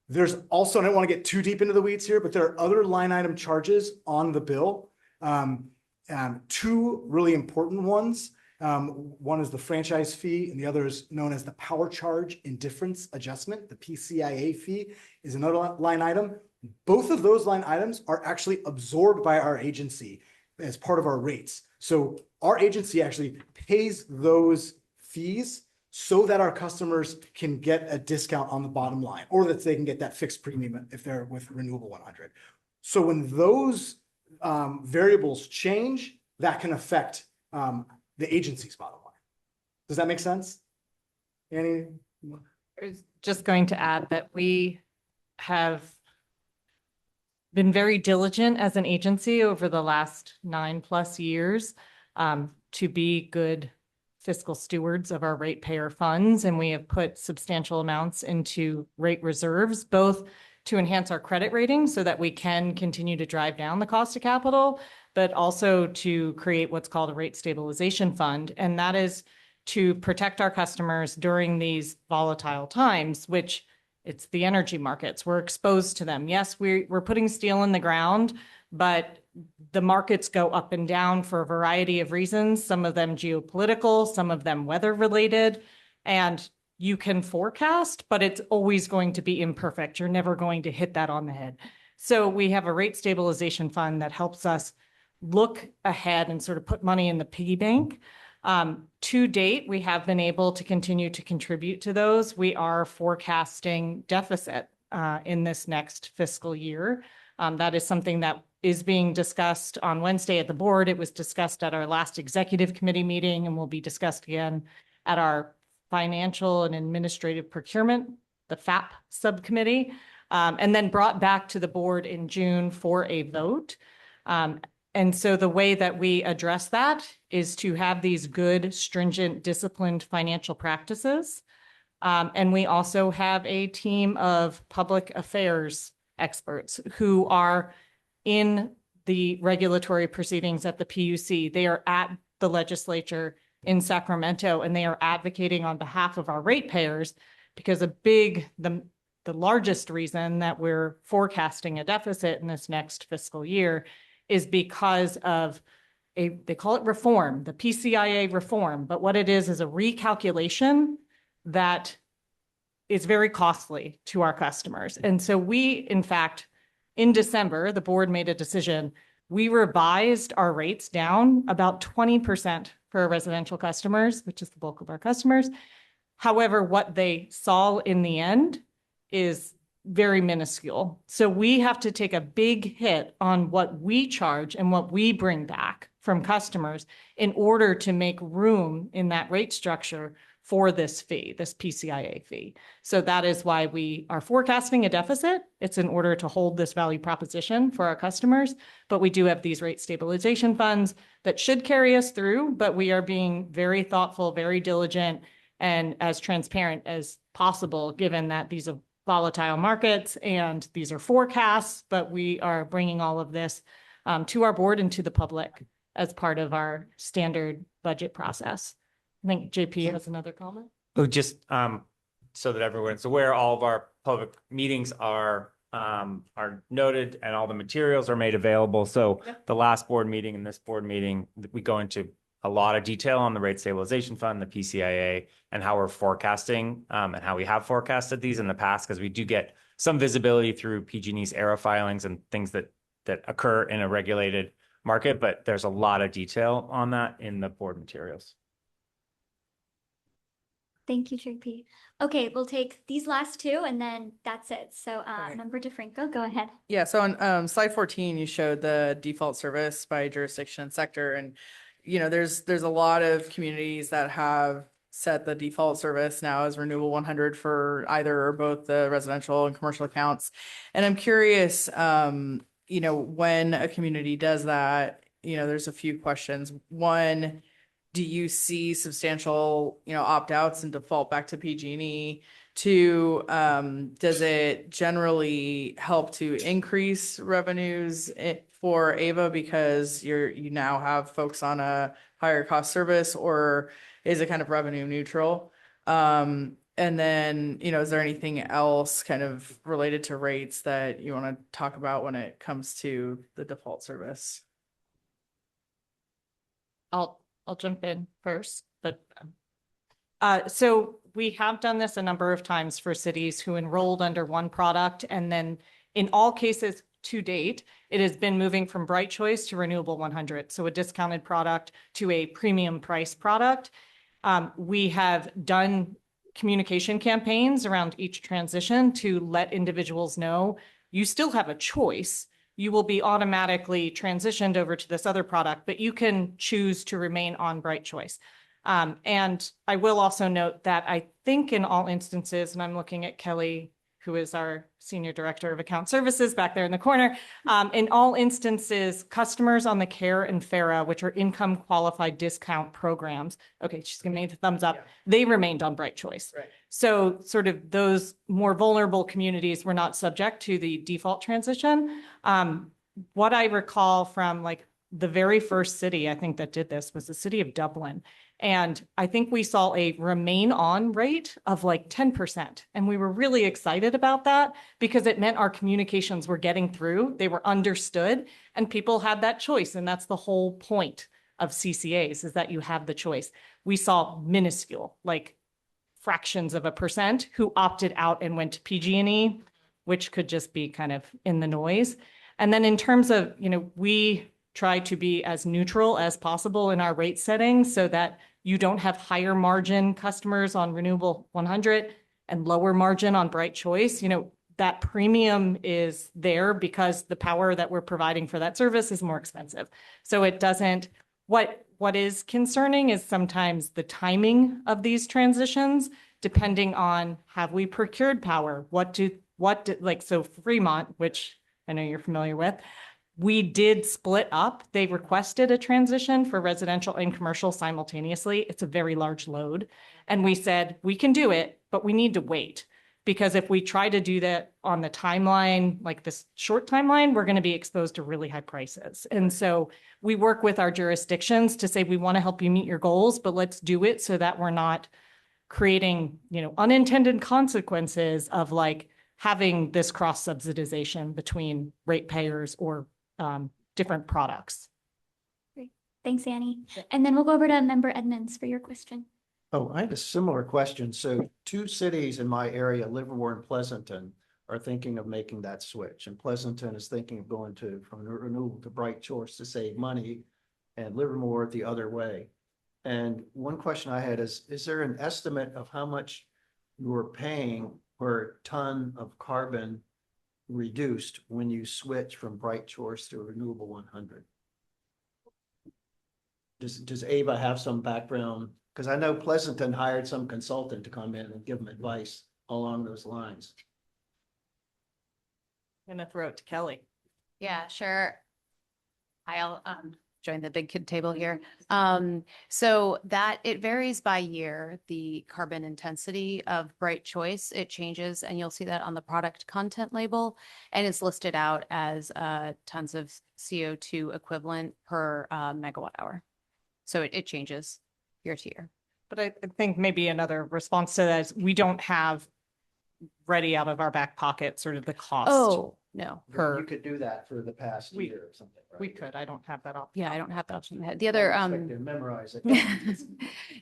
There's also, and I don't want to get too deep into the weeds here, but there are other line item charges on the bill. 2 really important ones. One is the franchise fee, and the other is known as the power charge indifference adjustment. The PCIA fee is another line item. Both of those line items are actually absorbed by our agency as part of our rates. So our agency actually pays those fees so that our customers can get a discount on the bottom line, or that they can get that fixed premium if they're with Renewable 100. So when those variables change, that can affect the agency's bottom line. Does that make sense? Annie? I was just going to add that we have been very diligent as an agency over the last 9+ years to be good fiscal stewards of our ratepayer funds. And we have put substantial amounts into rate reserves, both to enhance our credit rating so that we can continue to drive down the cost of capital, but also to create what's called a rate stabilization fund. And that is to protect our customers during these volatile times, which it's the energy markets. We're exposed to them. Yes, we're putting steel in the ground, but the markets go up and down for a variety of reasons, some of them geopolitical, some of them weather related. And you can forecast, but it's always going to be imperfect. You're never going to hit that on the head. So we have a rate stabilization fund that helps us look ahead and sort of put money in the piggy bank. To date, we have been able to continue to contribute to those. We are forecasting deficit in this next fiscal year. That is something that is being discussed on Wednesday at the board. It was discussed at our last executive committee meeting and will be discussed again at our financial and administrative procurement, the FAP subcommittee, and then brought back to the board in June for a vote. And so the way that we address that is to have these good, stringent, disciplined financial practices. And we also have a team of public affairs experts who are in the regulatory proceedings at the PUC. They are at the legislature in Sacramento, and they are advocating on behalf of our ratepayers because the largest reason that we're forecasting a deficit in this next fiscal year is because of they call it reform, the PCIA reform, but what it is a recalculation that is very costly to our customers. And so we, in fact, in December, the board made a decision. We revised our rates down about 20% for our residential customers, which is the bulk of our customers. However, what they saw in the end is very minuscule. So we have to take a big hit on what we charge and what we bring back from customers in order to make room in that rate structure for this fee, this PCIA fee. So that is why we are forecasting a deficit. It's in order to hold this value proposition for our customers, but we do have these rate stabilization funds that should carry us through, but we are being very thoughtful, very diligent, and as transparent as possible, given that these are volatile markets and these are forecasts, but we are bringing all of this to our board and to the public as part of our standard budget process. I think JP has another comment. Oh, just so that everyone's aware, all of our public meetings are noted and all the materials are made available. So the last board meeting and this board meeting, we go into a lot of detail on the rate stabilization fund, the PCIA, and how we're forecasting and how we have forecasted these in the past, because we do get some visibility through PG&E's ERA filings and things that occur in a regulated market, but there's a lot of detail on that in the board materials. Thank you, JP. Okay, we'll take these last two and then that's it. So Member DeFranco, go ahead. Yeah, so on slide 14, you showed the default service by jurisdiction and sector. And, you know, there's a lot of communities that have set the default service now as Renewable 100 for either or both the residential and commercial accounts. And I'm curious, you know, when a community does that, you know, there's a few questions. One, do you see substantial, you know, opt-outs and default back to PG&E? Two, does it generally help to increase revenues for AVA because you now have folks on a higher cost service, or is it kind of revenue neutral? And then, you know, is there anything else kind of related to rates that you want to talk about when it comes to the default service? I'll jump in first, but so we have done this a number of times for cities who enrolled under one product, and then in all cases to date, it has been moving from Bright Choice to Renewable 100, so a discounted product to a premium price product. We have done communication campaigns around each transition to let individuals know you still have a choice. You will be automatically transitioned over to this other product, but you can choose to remain on Bright Choice. And I will also note that I think in all instances, and I'm looking at Kelly, who is our Senior Director of Account Services back there in the corner. In all instances, customers on the CARE and FARA, which are income qualified discount programs, okay, she's gonna make the thumbs up, they remained on Bright Choice. Right. So sort of those more vulnerable communities were not subject to the default transition. What I recall from like the very first city, I think that did this was the city of Dublin. And I think we saw a remain on rate of like 10%. And we were really excited about that because it meant our communications were getting through, they were understood, and people had that choice. And that's the whole point of CCAs, is that you have the choice. We saw minuscule, like fractions of a percent who opted out and went to PG&E, which could just be kind of in the noise. And then in terms of, we try to be as neutral as possible in our rate setting so that you don't have higher margin customers on Renewable 100 and lower margin on Bright Choice. That premium is there because the power that we're providing for that service is more expensive. So it doesn't, what is concerning is sometimes the timing of these transitions, depending on, have we procured power? So Fremont, which I know you're familiar with, we did split up. They requested a transition for residential and commercial simultaneously. It's a very large load. And we said, we can do it, but we need to wait. Because if we try to do that on the timeline, like this short timeline, we're going to be exposed to really high prices. And so we work with our jurisdictions to say, we want to help you meet your goals, but let's do it so that we're not creating, unintended consequences of like having this cross subsidization between ratepayers or different products. Great. Thanks, Annie. And then we'll go over to Member Edmonds for your question. Oh, I had a similar question. So 2 cities in my area, Livermore and Pleasanton, are thinking of making that switch. And Pleasanton is thinking of going from renewable to Bright Choice to save money, and Livermore the other way. And one question I had is there an estimate of how much you're paying per ton of carbon reduced when you switch from Bright Choice to Renewable 100? Does Ava have some background? Because I know Pleasanton hired some consultant to come in and give them advice along those lines. I'm going to throw it to Kelly. Yeah, sure. I'll join the big kid table here. So that it varies by year, the carbon intensity of Bright Choice. It changes, and you'll see that on the product content label, and it's listed out as tons of CO2 equivalent per megawatt hour. So it changes year to year. But I think maybe another response to that is we don't have ready out of our back pocket sort of the cost. Oh, no. You could do that for the past year or something, right? We could. I don't have that option. Yeah, I don't have that option in my head. The other, I expect to memorize it.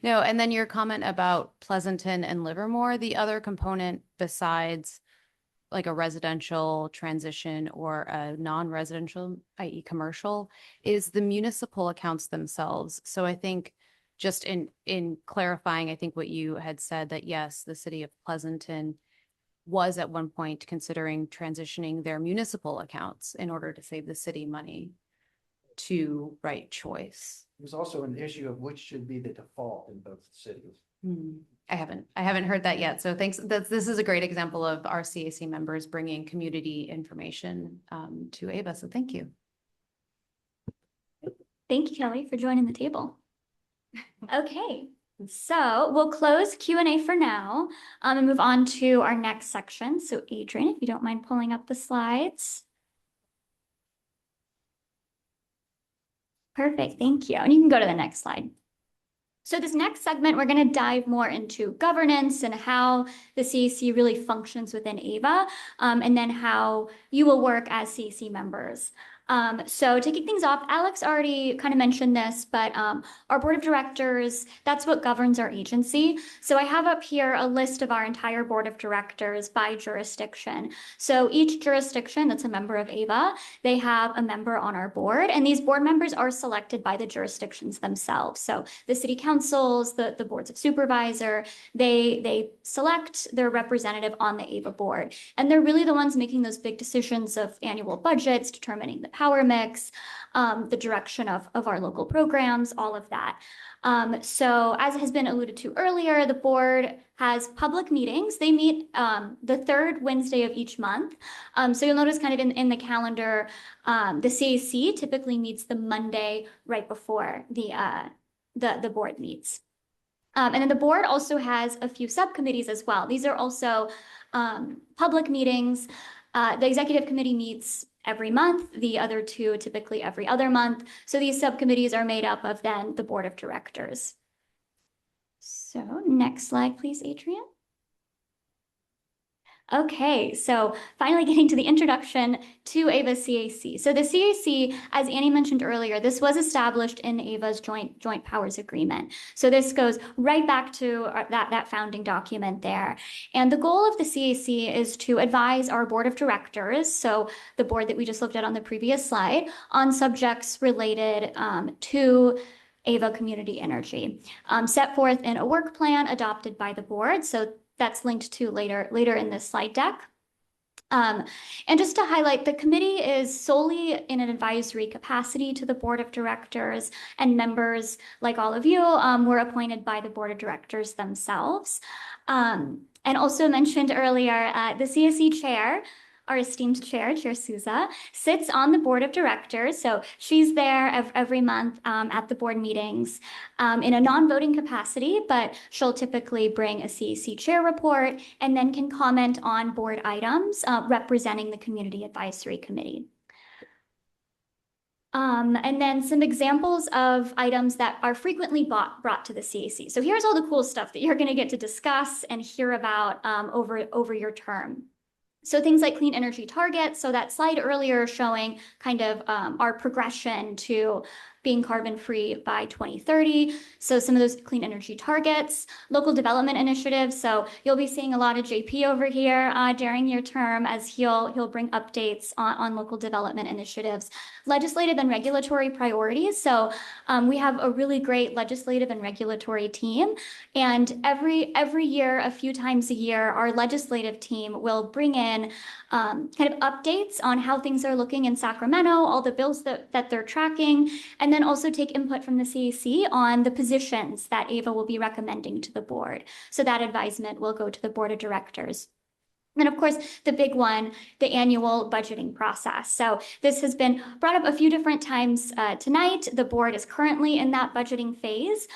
no, and then your comment about Pleasanton and Livermore, the other component besides like a residential transition or a non-residential, i.e. commercial, is the municipal accounts themselves. So I think just in clarifying, I think what you had said that yes, the city of Pleasanton was at one point considering transitioning their municipal accounts in order to save the city money to Bright Choice. There's also an issue of which should be the default in both cities. I haven't heard that yet. So thanks. This is a great example of our CAC members bringing community information to Ava. So thank you. Thank you, Kelly, for joining the table. Okay, so we'll close Q&A for now and move on to our next section. So Adrian, if you don't mind pulling up the slides. Perfect, thank you. And you can go to the next slide. So this next segment, we're going to dive more into governance and how the CAC really functions within AVA, and then how you will work as CAC members. So to kick things off, Alex already kind of mentioned this, but our board of directors, that's what governs our agency. So I have up here a list of our entire board of directors by jurisdiction. So each jurisdiction that's a member of AVA, they have a member on our board, and these board members are selected by the jurisdictions themselves. So the city councils, the boards of supervisor, they select their representative on the AVA board. And they're really the ones making those big decisions of annual budgets, determining the power mix, the direction of our local programs, all of that. So as has been alluded to earlier, the board has public meetings. They meet the third Wednesday of each month. So you'll notice kind of in the calendar, the CAC typically meets the Monday right before the board meets. And then the board also has a few subcommittees as well. These are also public meetings. The executive committee meets every month, the other two typically every other month. So these subcommittees are made up of then the board of directors. So next slide, please, Adrian. Okay, so finally getting to the introduction to AVA CAC. So the CAC, as Annie mentioned earlier, this was established in AVA's joint powers agreement. So this goes right back to that founding document there. And the goal of the CAC is to advise our board of directors, so the board that we just looked at on the previous slide, on subjects related to AVA Community Energy, set forth in a work plan adopted by the board. So that's linked to later in this slide deck. And just to highlight, the committee is solely in an advisory capacity to the board of directors, and members like all of you were appointed by the board of directors themselves. And also mentioned earlier, the CSE chair, our esteemed chair, Chair Souza, sits on the board of directors. So she's there every month at the board meetings in a non-voting capacity, but she'll typically bring a CAC chair report and then can comment on board items representing the Community Advisory Committee. And then some examples of items that are frequently brought to the CAC. So here's all the cool stuff that you're going to get to discuss and hear about over your term. So things like clean energy targets. So that slide earlier showing kind of our progression to being carbon-free by 2030. So some of those clean energy targets, local development initiatives. So you'll be seeing a lot of JP over here during your term as he'll bring updates on local development initiatives. Legislative and regulatory priorities. So we have a really great legislative and regulatory team. And every year, a few times a year, our legislative team will bring in kind of updates on how things are looking in Sacramento, all the bills that they're tracking, and then also take input from the CAC on the positions that AVA will be recommending to the board. So that advisement will go to the board of directors. And of course, the big one, the annual budgeting process. So this has been brought up a few different times tonight. The board is currently in that budgeting phase.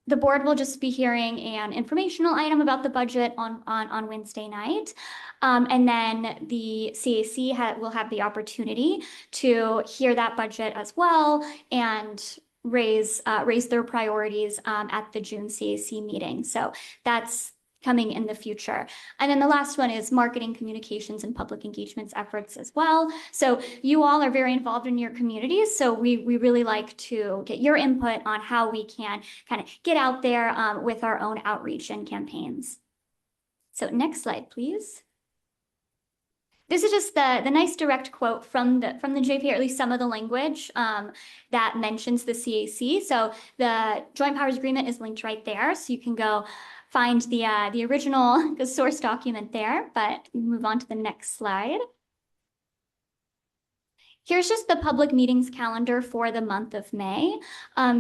The board will just be hearing an informational item about the budget on Wednesday night. And then the CAC will have the opportunity to hear that budget as well and raise their priorities at the June CAC meeting. So that's coming in the future. And then the last one is marketing, communications, and public engagements efforts as well. So you all are very involved in your communities. So we really like to get your input on how we can kind of get out there with our own outreach and campaigns. So next slide, please. This is just the nice direct quote from the JP, or at least some of the language that mentions the CAC. So the Joint Powers Agreement is linked right there. So you can go find the original source document there, but move on to the next slide. Here's just the public meetings calendar for the month of May.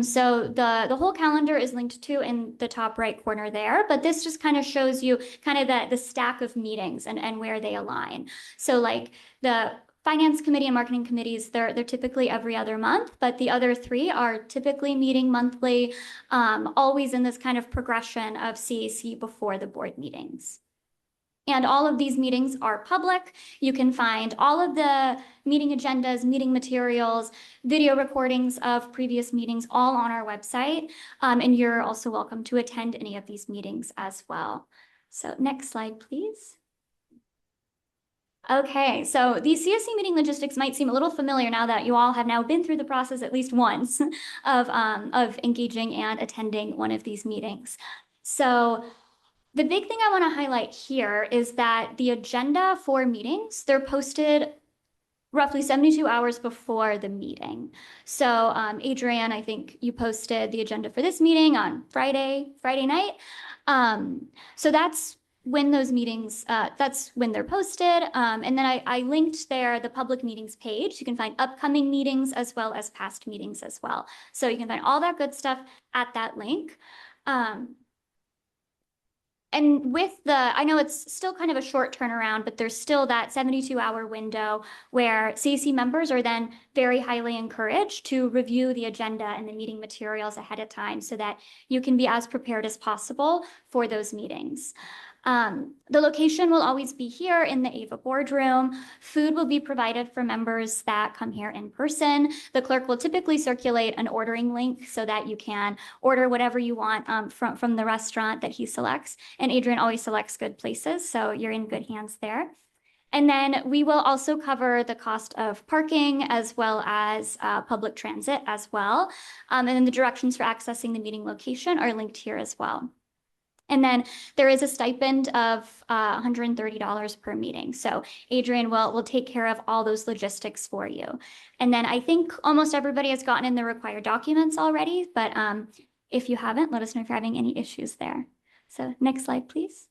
So the whole calendar is linked to in the top right corner there, but this just kind of shows you kind of the stack of meetings and where they align. So like the Finance Committee and Marketing Committees, they're typically every other month, but the other three are typically meeting monthly, always in this kind of progression of CAC before the board meetings. And all of these meetings are public. You can find all of the meeting agendas, meeting materials, video recordings of previous meetings all on our website. And you're also welcome to attend any of these meetings as well. So next slide, please. Okay, so the CSC meeting logistics might seem a little familiar now that you all have now been through the process at least once of engaging and attending one of these meetings. So the big thing I want to highlight here is that the agenda for meetings, they're posted roughly 72 hours before the meeting. So Adrienne, I think you posted the agenda for this meeting on Friday night. So that's when those meetings, that's when they're posted. And then I linked there the public meetings page. You can find upcoming meetings as well as past meetings as well. So you can find all that good stuff at that link. And with I know it's still kind of a short turnaround, but there's still that 72-hour window where CAC members are then very highly encouraged to review the agenda and the meeting materials ahead of time so that you can be as prepared as possible for those meetings. The location will always be here in the AVA boardroom. Food will be provided for members that come here in person. The clerk will typically circulate an ordering link so that you can order whatever you want from the restaurant that he selects. And Adrian always selects good places, so you're in good hands there. And then we will also cover the cost of parking as well as public transit as well. And then the directions for accessing the meeting location are linked here as well. And then there is a stipend of $130 per meeting. So Adrian will take care of all those logistics for you. And then I think almost everybody has gotten in the required documents already, but if you haven't, let us know if you're having any issues there. So next slide, please.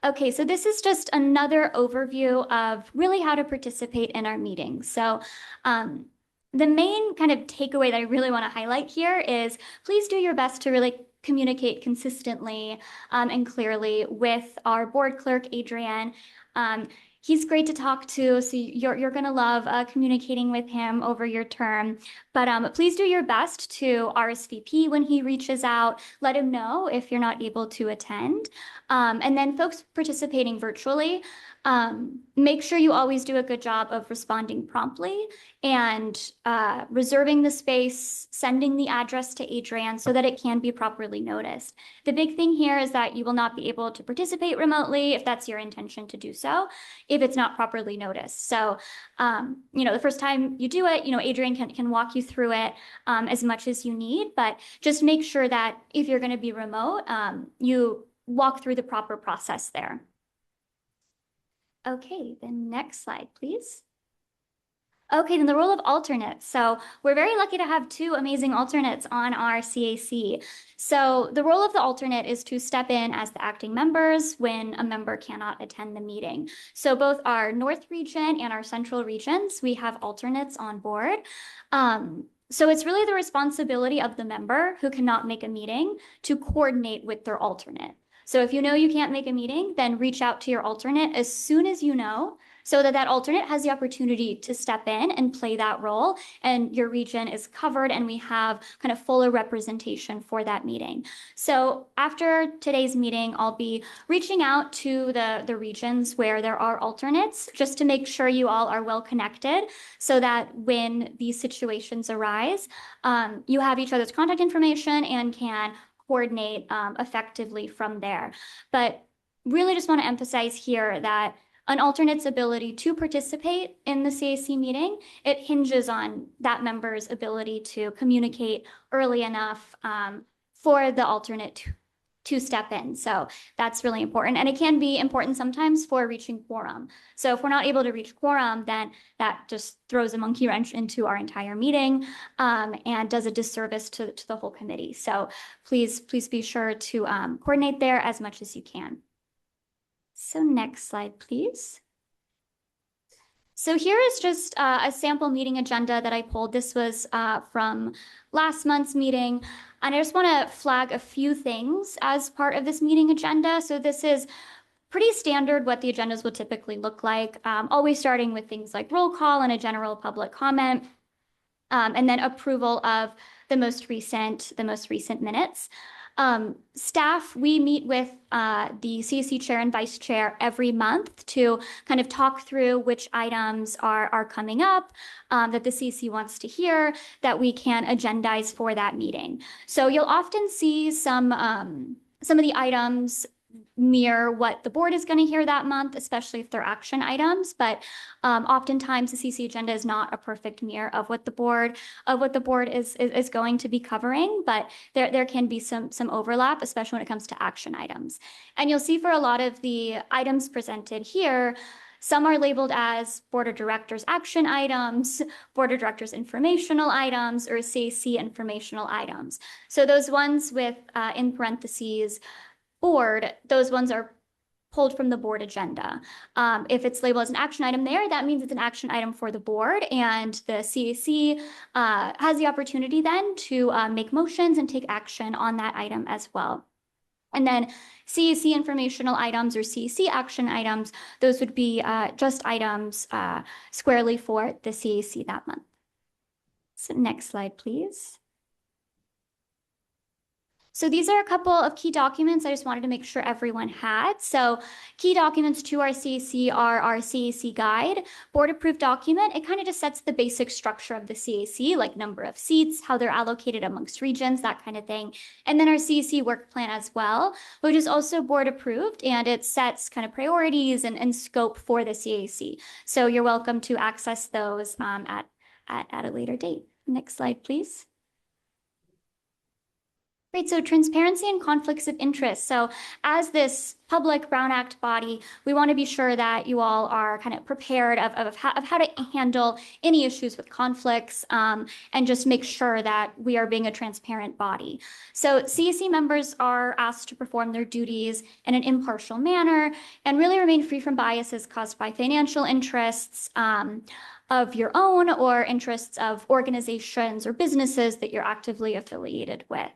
Okay, so this is just another overview of really how to participate in our meetings. So the main kind of takeaway that I really want to highlight here is please do your best to really communicate consistently and clearly with our board clerk, Adrian. He's great to talk to, so you're going to love communicating with him over your term. But please do your best to RSVP when he reaches out. Let him know if you're not able to attend. And then folks participating virtually, make sure you always do a good job of responding promptly and reserving the space, sending the address to Adrian so that it can be properly noticed. The big thing here is that you will not be able to participate remotely if that's your intention to do so, if it's not properly noticed. So, the first time you do it, Adrian can walk you through it as much as you need, but just make sure that if you're going to be remote, you walk through the proper process there. Okay, the next slide, please. Okay, then the role of alternates. So we're very lucky to have two amazing alternates on our CAC. So the role of the alternate is to step in as the acting members when a member cannot attend the meeting. So both our North region and our Central regions, we have alternates on board. So it's really the responsibility of the member who cannot make a meeting to coordinate with their alternate. So if you know you can't make a meeting, then reach out to your alternate as soon as you know, so that that alternate has the opportunity to step in and play that role, and your region is covered and we have kind of fuller representation for that meeting. So after today's meeting, I'll be reaching out to the regions where there are alternates just to make sure you all are well connected so that when these situations arise, you have each other's contact information and can coordinate effectively from there. But really just want to emphasize here that an alternate's ability to participate in the CAC meeting, it hinges on that member's ability to communicate early enough for the alternate to step in. So that's really important. And it can be important sometimes for reaching quorum. So if we're not able to reach quorum, then that just throws a monkey wrench into our entire meeting and does a disservice to the whole committee. So please be sure to coordinate there as much as you can. So next slide, please. So here is just a sample meeting agenda that I pulled. This was from last month's meeting. And I just want to flag a few things as part of this meeting agenda. So this is pretty standard what the agendas would typically look like, always starting with things like roll call and a general public comment, and then approval of the most recent minutes. Staff, we meet with the CAC chair and vice chair every month to kind of talk through which items are coming up that the CAC wants to hear that we can agendize for that meeting. So you'll often see some of the items mirror what the board is going to hear that month, especially if they're action items. But oftentimes the CC agenda is not a perfect mirror of what the board is going to be covering. But there can be some overlap, especially when it comes to action items. And you'll see for a lot of the items presented here, some are labeled as Board of Directors action items, Board of Directors informational items, or CAC informational items. So those ones with in parentheses, board, those ones are pulled from the board agenda. If it's labeled as an action item there, that means it's an action item for the board, and the CAC has the opportunity then to make motions and take action on that item as well. And then CAC informational items or CAC action items, those would be just items squarely for the CAC that month. So next slide, please. So these are a couple of key documents I just wanted to make sure everyone had. So key documents to our CAC are our CAC guide, board approved document. It kind of just sets the basic structure of the CAC, like number of seats, how they're allocated amongst regions, that kind of thing. And then our CAC work plan as well, which is also board approved, and it sets kind of priorities and scope for the CAC. So you're welcome to access those at a later date. Next slide, please. Great, so transparency and conflicts of interest. So as this public Brown Act body, we want to be sure that you all are kind of prepared of how to handle any issues with conflicts and just make sure that we are being a transparent body. So CAC members are asked to perform their duties in an impartial manner and really remain free from biases caused by financial interests of your own or interests of organizations or businesses that you're actively affiliated with.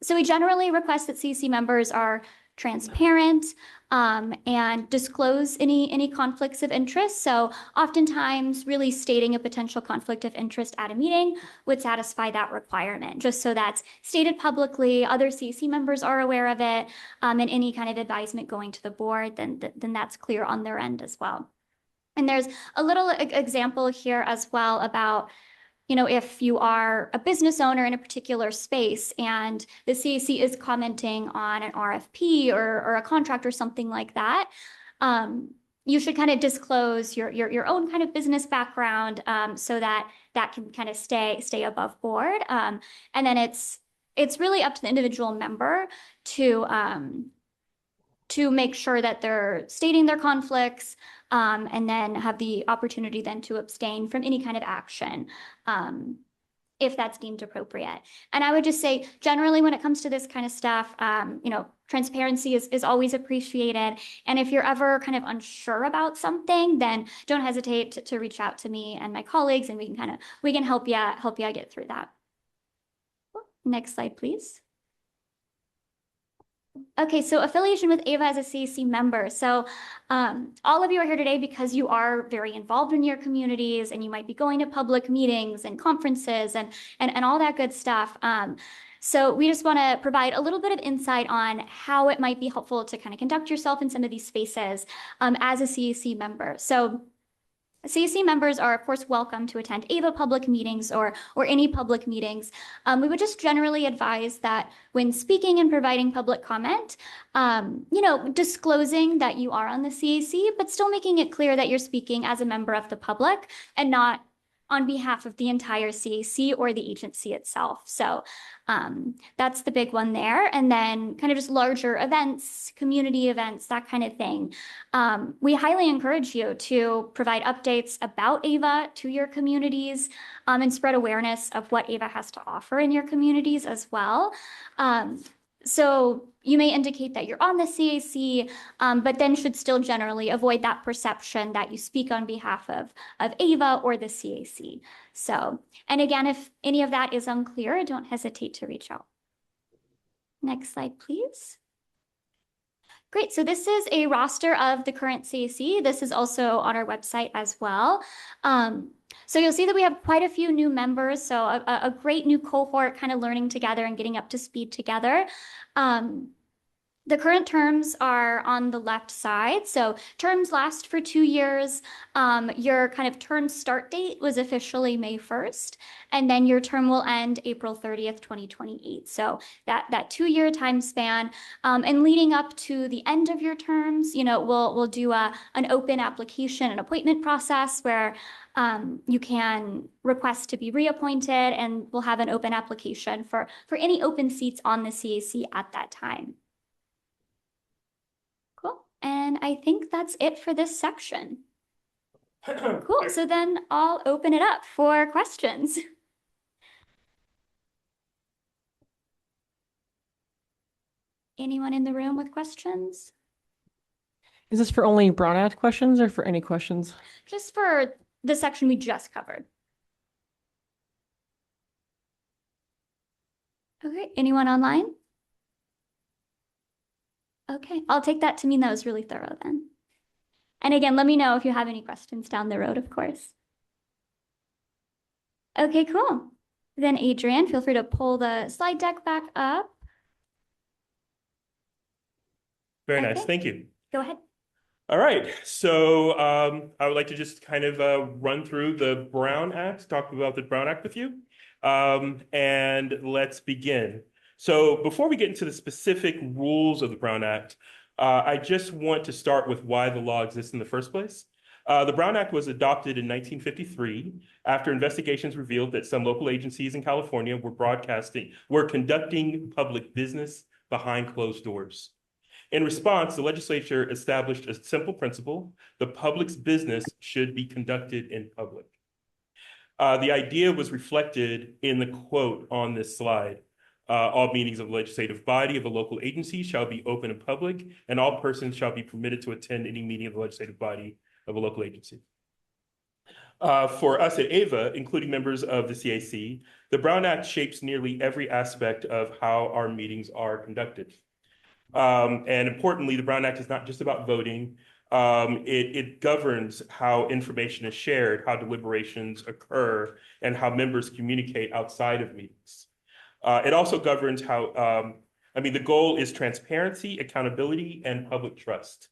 So we generally request that CAC members are transparent and disclose any conflicts of interest. So oftentimes really stating a potential conflict of interest at a meeting would satisfy that requirement, just so that's stated publicly, other CAC members are aware of it, and any kind of advisement going to the board, then that's clear on their end as well. And there's a little example here as well about, you know, if you are a business owner in a particular space and the CAC is commenting on an RFP or a contract or something like that, you should kind of disclose your own kind of business background so that can kind of stay above board. And then it's really up to the individual member to make sure that they're stating their conflicts, and then have the opportunity then to abstain from any kind of action if that's deemed appropriate. And I would just say, generally, when it comes to this kind of stuff, you know, transparency is always appreciated. And if you're ever kind of unsure about something, then don't hesitate to reach out to me and my colleagues, and we can help you get through that. Next slide, please. Okay, so affiliation with AVA as a CAC member. So all of you are here today because you are very involved in your communities, and you might be going to public meetings and conferences and all that good stuff. So we just want to provide a little bit of insight on how it might be helpful to kind of conduct yourself in some of these spaces as a CAC member. So CAC members are, of course, welcome to attend AVA public meetings or any public meetings. We would just generally advise that when speaking and providing public comment, you know, disclosing that you are on the CAC, but still making it clear that you're speaking as a member of the public and not on behalf of the entire CAC or the agency itself. So that's the big one there. And then kind of just larger events, community events, that kind of thing. We highly encourage you to provide updates about AVA to your communities and spread awareness of what AVA has to offer in your communities as well. So you may indicate that you're on the CAC, but then should still generally avoid that perception that you speak on behalf of AVA or the CAC. So, and again, if any of that is unclear, don't hesitate to reach out. Next slide, please. Great, so this is a roster of the current CAC. This is also on our website as well. So you'll see that we have quite a few new members, so a great new cohort kind of learning together and getting up to speed together. The current terms are on the left side. So terms last for 2 years. Your kind of term start date was officially May 1st, and then your term will end April 30th, 2028. So that 2-year time span, and leading up to the end of your terms, you know, we'll do an open application and appointment process where you can request to be reappointed, and we'll have an open application for any open seats on the CAC at that time. Cool. And I think that's it for this section. Cool. So then I'll open it up for questions. Anyone in the room with questions? Is this for only Brown Act questions or for any questions? Just for the section we just covered. Okay, anyone online? Okay, I'll take that to mean that was really thorough then. And again, let me know if you have any questions down the road, of course. Okay, cool. Then Adrian, feel free to pull the slide deck back up. Very nice. Okay. Thank you. Go ahead. All right. So I would like to just kind of run through the Brown Act, talk about the Brown Act with you. And let's begin. So before we get into the specific rules of the Brown Act, I just want to start with why the law exists in the first place. The Brown Act was adopted in 1953 after investigations revealed that some local agencies in California were conducting public business behind closed doors. In response, the legislature established a simple principle: the public's business should be conducted in public. The idea was reflected in the quote on this slide. All meetings of the legislative body of a local agency shall be open and public, and all persons shall be permitted to attend any meeting of the legislative body of a local agency. For us at AVA, including members of the CAC, the Brown Act shapes nearly every aspect of how our meetings are conducted. And importantly, the Brown Act is not just about voting. It governs how information is shared, how deliberations occur, and how members communicate outside of meetings. It also governs how, the goal is transparency, accountability, and public trust.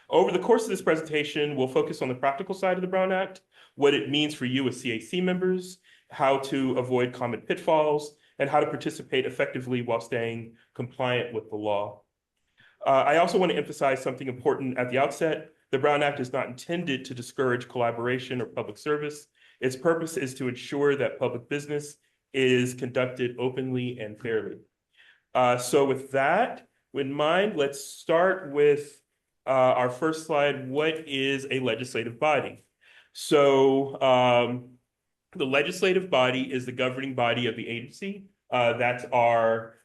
Over the course of this presentation, we'll focus on the practical side of the Brown Act, what it means for you as CAC members, how to avoid common pitfalls, and how to participate effectively while staying compliant with the law. I also want to emphasize something important at the outset. The Brown Act is not intended to discourage collaboration or public service. Its purpose is to ensure that public business is conducted openly and fairly. So with that in mind, let's start with our first slide. What is a legislative body? So the legislative body is the governing body of the agency. That's our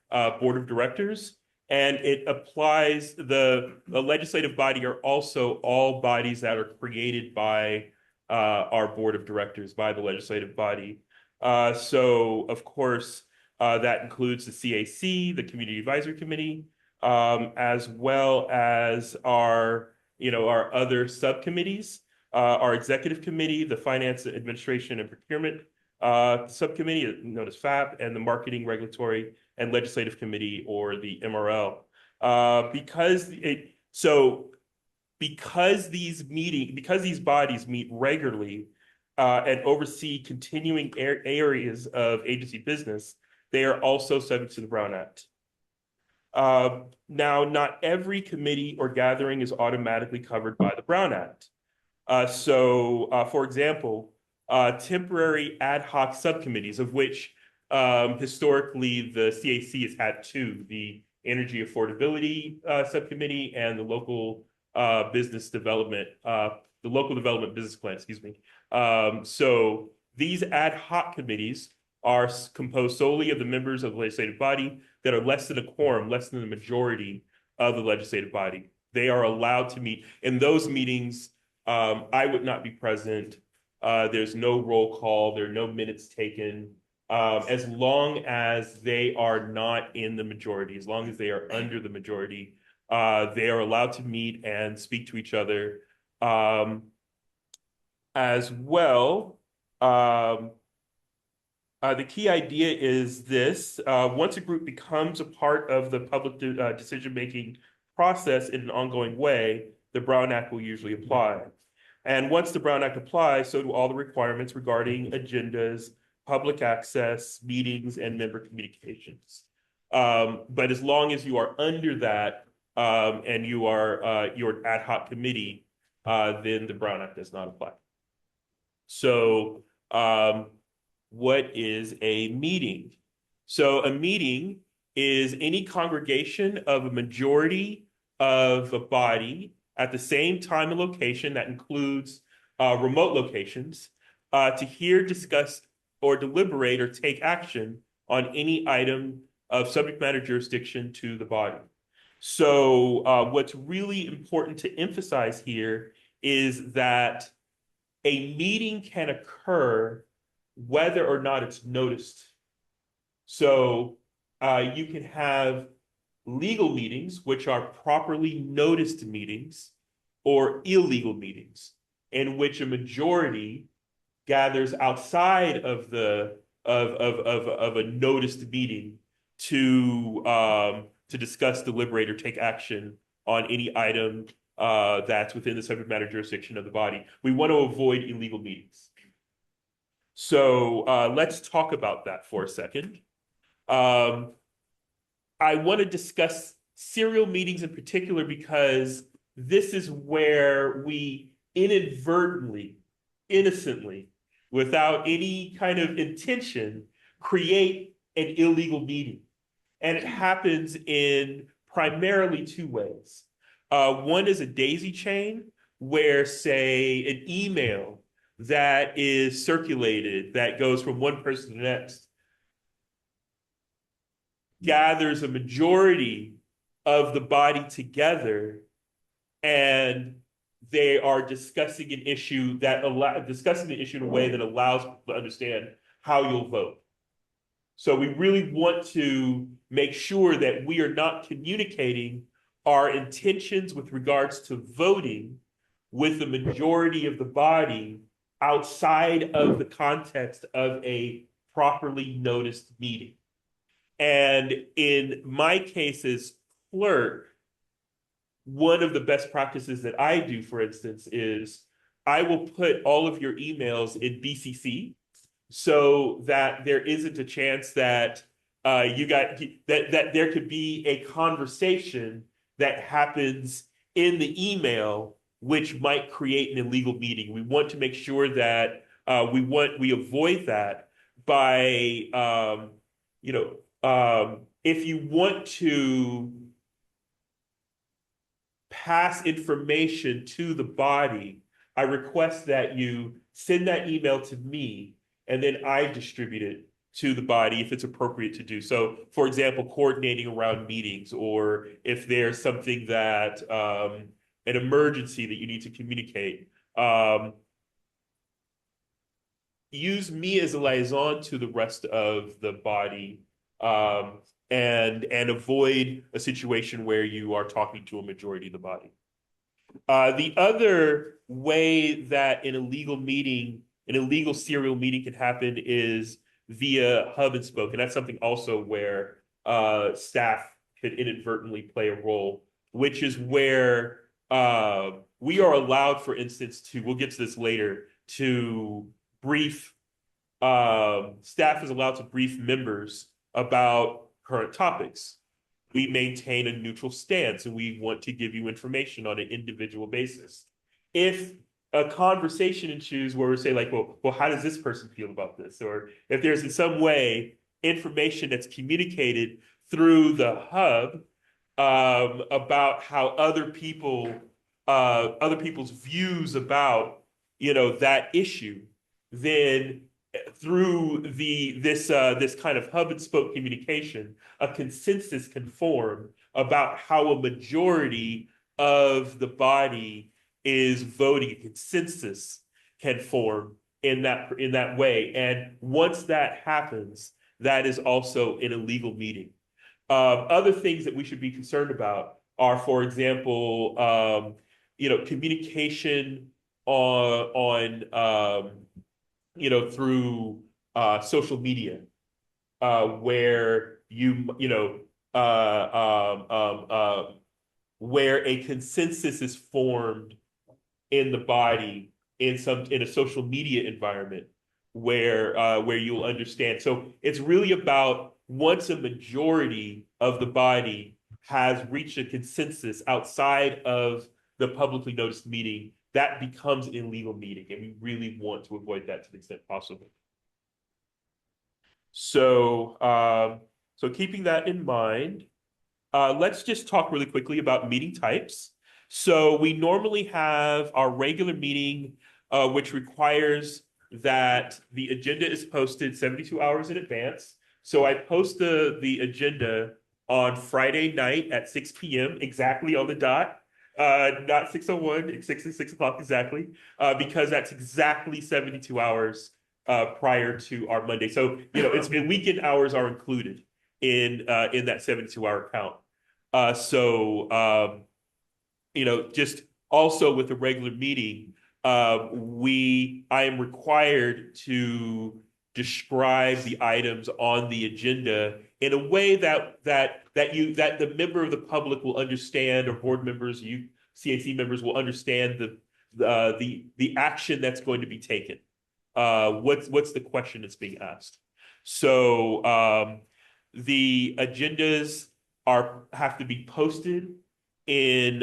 board of directors. And it applies, the legislative body are also all bodies that are created by our board of directors, by the legislative body. So of course, that includes the CAC, the Community Advisory Committee, as well as our other subcommittees, our executive committee, the Finance, Administration, and Procurement subcommittee, known as FAP, and the Marketing, Regulatory, and Legislative Committee, or the MRL. Because these bodies meet regularly and oversee continuing areas of agency business, they are also subject to the Brown Act. Now, not every committee or gathering is automatically covered by the Brown Act. For example, temporary ad hoc subcommittees, of which historically the CAC has had two: the Energy Affordability Subcommittee and the Local Business Development, the Local Development Business Plan, excuse me. So these ad hoc committees are composed solely of the members of the legislative body that are less than a quorum, less than the majority of the legislative body. They are allowed to meet. In those meetings, I would not be present. There's no roll call. There are no minutes taken. As long as they are not in the majority, as long as they are under the majority, they are allowed to meet and speak to each other. As well, the key idea is this: once a group becomes a part of the public decision-making process in an ongoing way, the Brown Act will usually apply. And once the Brown Act applies, so do all the requirements regarding agendas, public access, meetings, and member communications. But as long as you are under that and you are your ad hoc committee, then the Brown Act does not apply. So what is a meeting? So a meeting is any congregation of a majority of a body at the same time and location, that includes remote locations, to hear, discuss, or deliberate or take action on any item of subject matter jurisdiction to the body. So what's really important to emphasize here is that a meeting can occur whether or not it's noticed. So you can have legal meetings, which are properly noticed meetings, or illegal meetings, in which a majority gathers outside of the of a noticed meeting to discuss, deliberate, or take action on any item that's within the subject matter jurisdiction of the body. We want to avoid illegal meetings. So let's talk about that for a second. I want to discuss serial meetings in particular because this is where we inadvertently, innocently, without any kind of intention, create an illegal meeting. And it happens in primarily two ways. One is a daisy chain where, say, an email that is circulated that goes from one person to the next gathers a majority of the body together, and they are discussing an issue discussing the issue in a way that allows people to understand how you'll vote. So we really want to make sure that we are not communicating our intentions with regards to voting with the majority of the body outside of the context of a properly noticed meeting. And in my case as clerk, one of the best practices that I do, for instance, is I will put all of your emails in BCC so that there isn't a chance that that there could be a conversation that happens in the email which might create an illegal meeting. We want to make sure that we avoid that by if you want to pass information to the body, I request that you send that email to me and then I distribute it to the body if it's appropriate to do so. For example, coordinating around meetings, or if there's something that an emergency that you need to communicate. Use me as a liaison to the rest of the body, and avoid a situation where you are talking to a majority of the body. The other way that an illegal serial meeting can happen is via hub and spoke. And that's something also where staff could inadvertently play a role, which is where we are allowed, for instance, we'll get to this later, to brief, staff is allowed to brief members about current topics. We maintain a neutral stance and we want to give you information on an individual basis. If a conversation ensues where we say like, well, how does this person feel about this? Or if there's in some way information that's communicated through the hub about how other people's views about, that issue, then through this kind of hub and spoke communication, a consensus can form about how a majority of the body is voting. A consensus can form in that way. And once that happens, that is also an illegal meeting. Other things that we should be concerned about are, for example, communication through social media, where where a consensus is formed in the body in a social media environment where you'll understand. So it's really about, once a majority of the body has reached a consensus outside of the publicly noticed meeting, that becomes an illegal meeting, and we really want to avoid that to the extent possible. So, keeping that in mind, let's just talk really quickly about meeting types. So we normally have our regular meeting, which requires that the agenda is posted 72 hours in advance. So I post the agenda on Friday night at 6 p.m. exactly on the dot. Not 6:01, it's 6 o'clock exactly, because that's exactly 72 hours prior to our Monday. So, it's weekend hours are included in that 72-hour count. Just also with the regular meeting, I am required to describe the items on the agenda in a way that the member of the public will understand, or board members, CAC members will understand the action that's going to be taken. What's the question that's being asked? So the agendas have to be posted in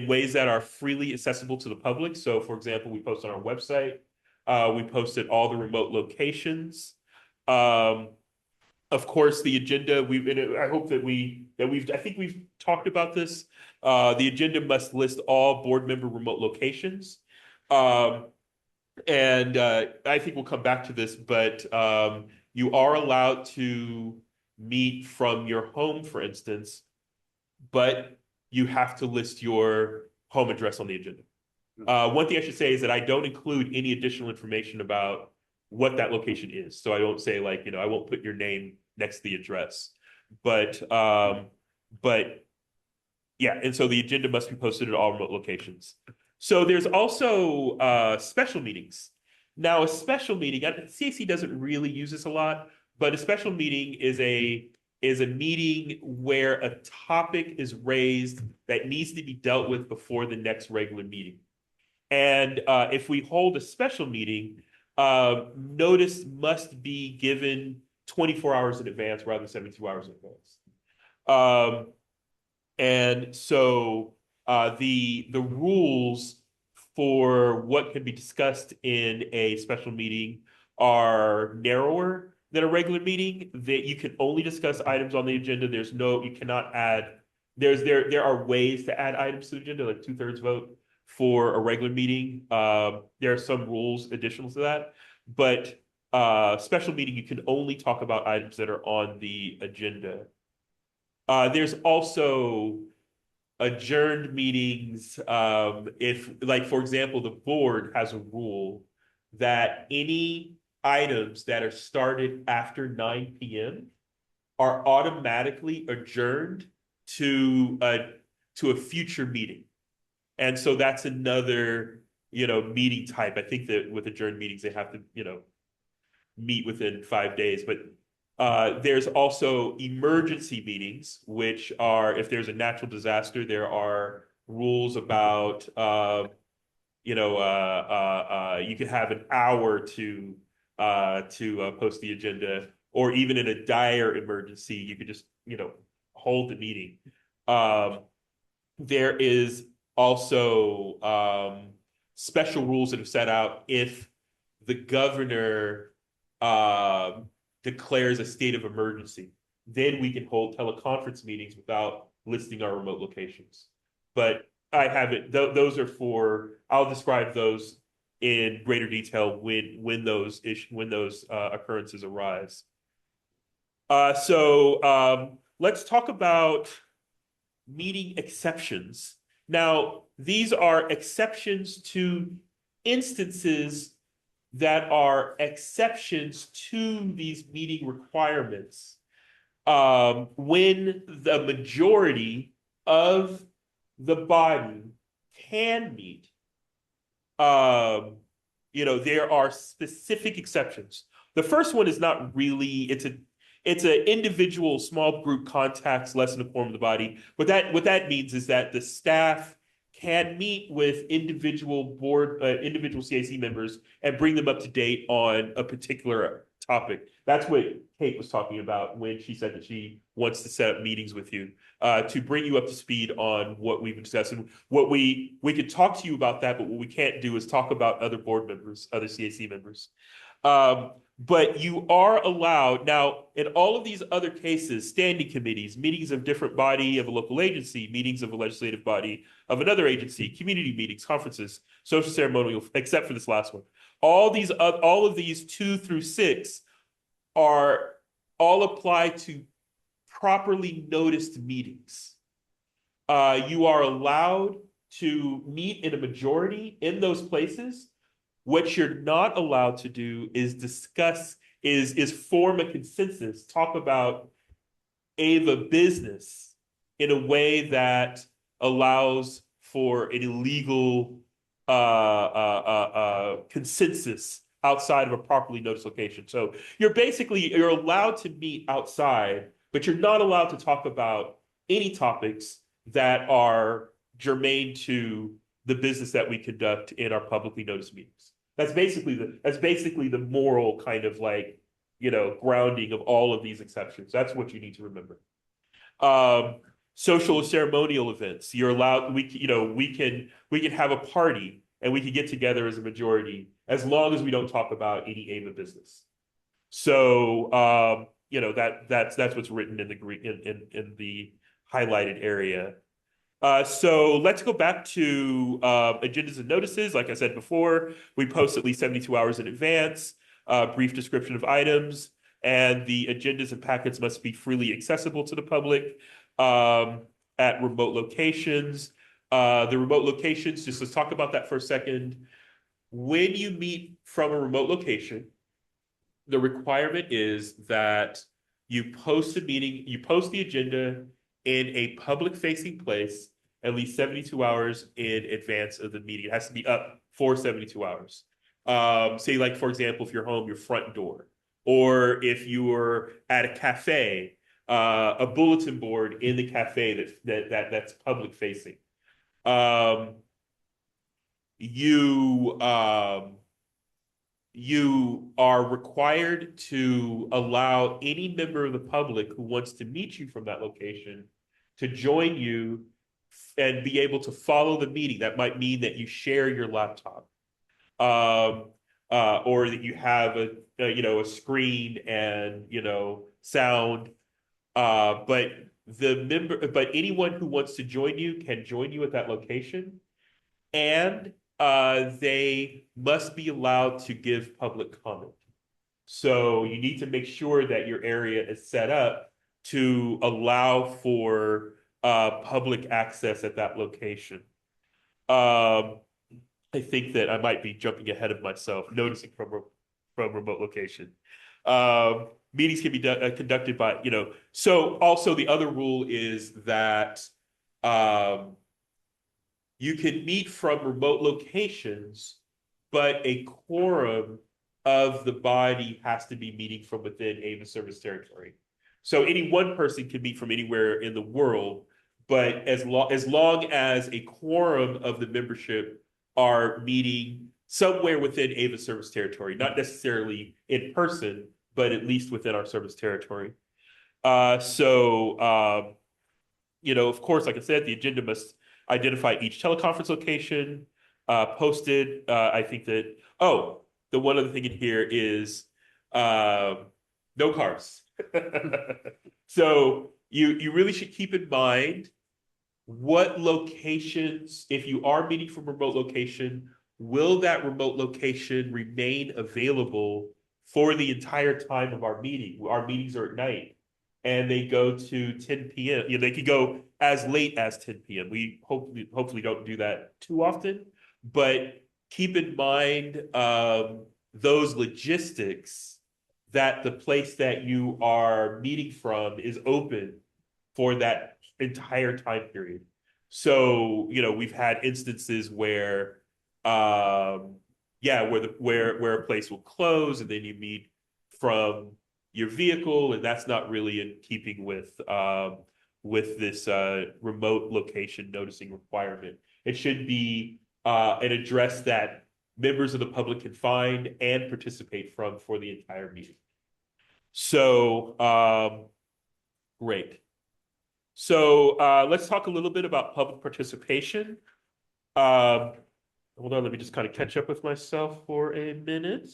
ways that are freely accessible to the public. So, for example, we post on our website. We posted all the remote locations. Of course, the agenda. I hope that I think we've talked about this. The agenda must list all board member remote locations. And I think we'll come back to this, but you are allowed to meet from your home, for instance, but you have to list your home address on the agenda. One thing I should say is that I don't include any additional information about what that location is. So I won't say I won't put your name next to the address, but yeah. And so the agenda must be posted at all remote locations. So there's also special meetings. Now, a special meeting, CAC doesn't really use this a lot, but a special meeting is a meeting where a topic is raised that needs to be dealt with before the next regular meeting. And if we hold a special meeting, notice must be given 24 hours in advance rather than 72 hours in advance. And so the rules for what can be discussed in a special meeting are narrower than a regular meeting. That you can only discuss items on the agenda. You cannot add. There are ways to add items to the agenda, like 2/3 vote for a regular meeting. There are some rules additional to that, but special meeting, you can only talk about items that are on the agenda. There's also adjourned meetings. If, for example, the board has a rule that any items that are started after 9 p.m. are automatically adjourned to a future meeting. And so that's another, meeting type. I think that with adjourned meetings, they have to, meet within 5 days. But there's also emergency meetings, which are, if there's a natural disaster, there are rules about, you could have an hour to post the agenda, or even in a dire emergency, you could just, hold the meeting. There is also special rules that have set out if the governor declares a state of emergency, then we can hold teleconference meetings without listing our remote locations. But I haven't, those are I'll describe those in greater detail when those occurrences arise. So let's talk about meeting exceptions. Now, these are exceptions to instances that are exceptions to these meeting requirements. When the majority of the body can meet, there are specific exceptions. The first one is not really, it's an individual small group contacts less than a quorum of the body. What that means is that the staff can meet with individual CAC members and bring them up to date on a particular topic. That's what Kate was talking about when she said that she wants to set up meetings with you, to bring you up to speed on what we've discussed. And what we could talk to you about that, but what we can't do is talk about other board members, other CAC members. But you are allowed, now, in all of these other cases, standing committees, meetings of different body of a local agency, meetings of a legislative body of another agency, community meetings, conferences, social ceremonial, except for this last one. All of these 2 through 6 are all apply to properly noticed meetings. You are allowed to meet in a majority in those places. What you're not allowed to do is discuss, is form a consensus, talk about AVA business in a way that allows for an illegal consensus outside of a properly noticed location. So you're allowed to meet outside, but you're not allowed to talk about any topics that are germane to the business that we conduct in our publicly noticed meetings. That's basically the moral kind of like, grounding of all of these exceptions. That's what you need to remember. Social or ceremonial events, you're allowed, we can have a party and we can get together as a majority as long as we don't talk about any AVA business. So that's what's written in the green in the highlighted area. So let's go back to agendas and notices. Like I said before, we post at least 72 hours in advance, brief description of items, and the agendas and packets must be freely accessible to the public at remote locations. The remote locations, just let's talk about that for a second. When you meet from a remote location, the requirement is that you post the meeting, you post the agenda in a public-facing place at least 72 hours in advance of the meeting. It has to be up for 72 hours. Say, like, for example, if you're home, your front door, or if you were at a cafe, a bulletin board in the cafe that's public-facing. You are required to allow any member of the public who wants to meet you from that location to join you and be able to follow the meeting. That might mean that you share your laptop, or that you have a screen and sound. But anyone who wants to join you can join you at that location, and they must be allowed to give public comment. So you need to make sure that your area is set up to allow for public access at that location. I think that I might be jumping ahead of myself, noticing from remote location. Meetings can be conducted by, so also the other rule is that you can meet from remote locations, but a quorum of the body has to be meeting from within AVA service territory. So any one person can meet from anywhere in the world, but as long as a quorum of the membership are meeting somewhere within AVA service territory, not necessarily in person, but at least within our service territory. Of course, like I said, the agenda must identify each teleconference location, posted. I think that, the one other thing in here is no cars. So you really should keep in mind what locations, if you are meeting from a remote location, will that remote location remain available for the entire time of our meeting? Our meetings are at night and they go to 10 p.m. They could go as late as 10 p.m. We hopefully don't do that too often, but keep in mind those logistics, that the place that you are meeting from is open for that entire time period. So, we've had instances where, where a place will close and then you meet from your vehicle, and that's not really in keeping with this remote location noticing requirement. It should be an address that members of the public can find and participate from for the entire meeting. So, great. So let's talk a little bit about public participation. Hold on, let me just kind of catch up with myself for a minute.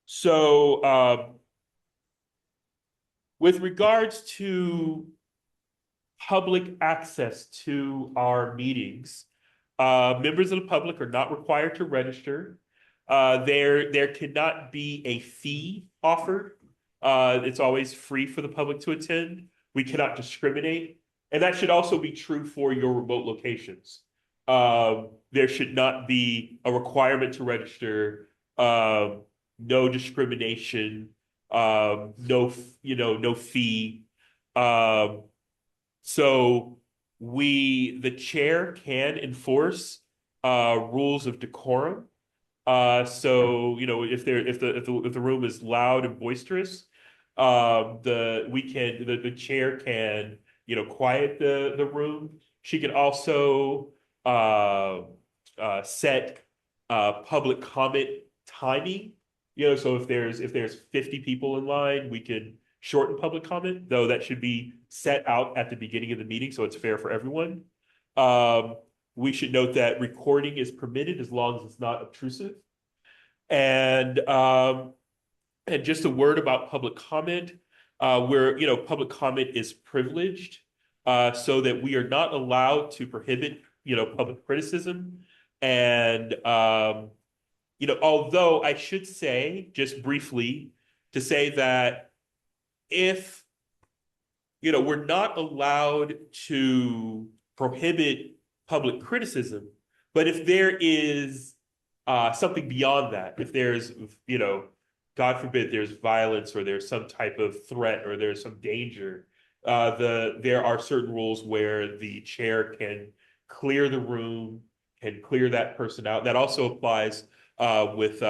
So with regards to public access to our meetings, members of the public are not required to register. There cannot be a fee offered It's always free for the public to attend. We cannot discriminate. And that should also be true for your remote locations. There should not be a requirement to register, no discrimination, no fee. So the chair can enforce rules of decorum. So if the room is loud and boisterous, the chair can quiet the room. She can also set public comment timing. So if there's 50 people in line, we can shorten public comment, though that should be set out at the beginning of the meeting so it's fair for everyone. We should note that recording is permitted as long as it's not obtrusive. And just a word about public comment, where public comment is privileged, so that we are not allowed to prohibit public criticism. And although I should say, just briefly, to say that if we're not allowed to prohibit public criticism, but if there is something beyond that, if there's God forbid there's violence or there's some type of threat or there's some danger, there are certain rules where the chair can clear the room, can clear that person out. That also applies with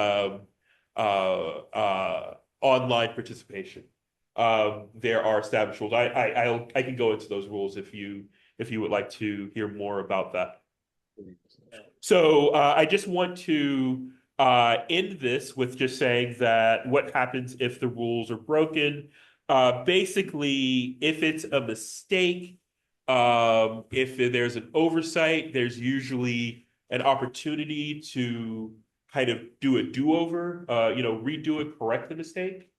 online participation. There are established rules. I can go into those rules if you would like to hear more about that. So I just want to end this with just saying that what happens if the rules are broken. Basically, if it's a mistake, if there's an oversight, there's usually an opportunity to kind of do a do-over, redo it, correct the mistake.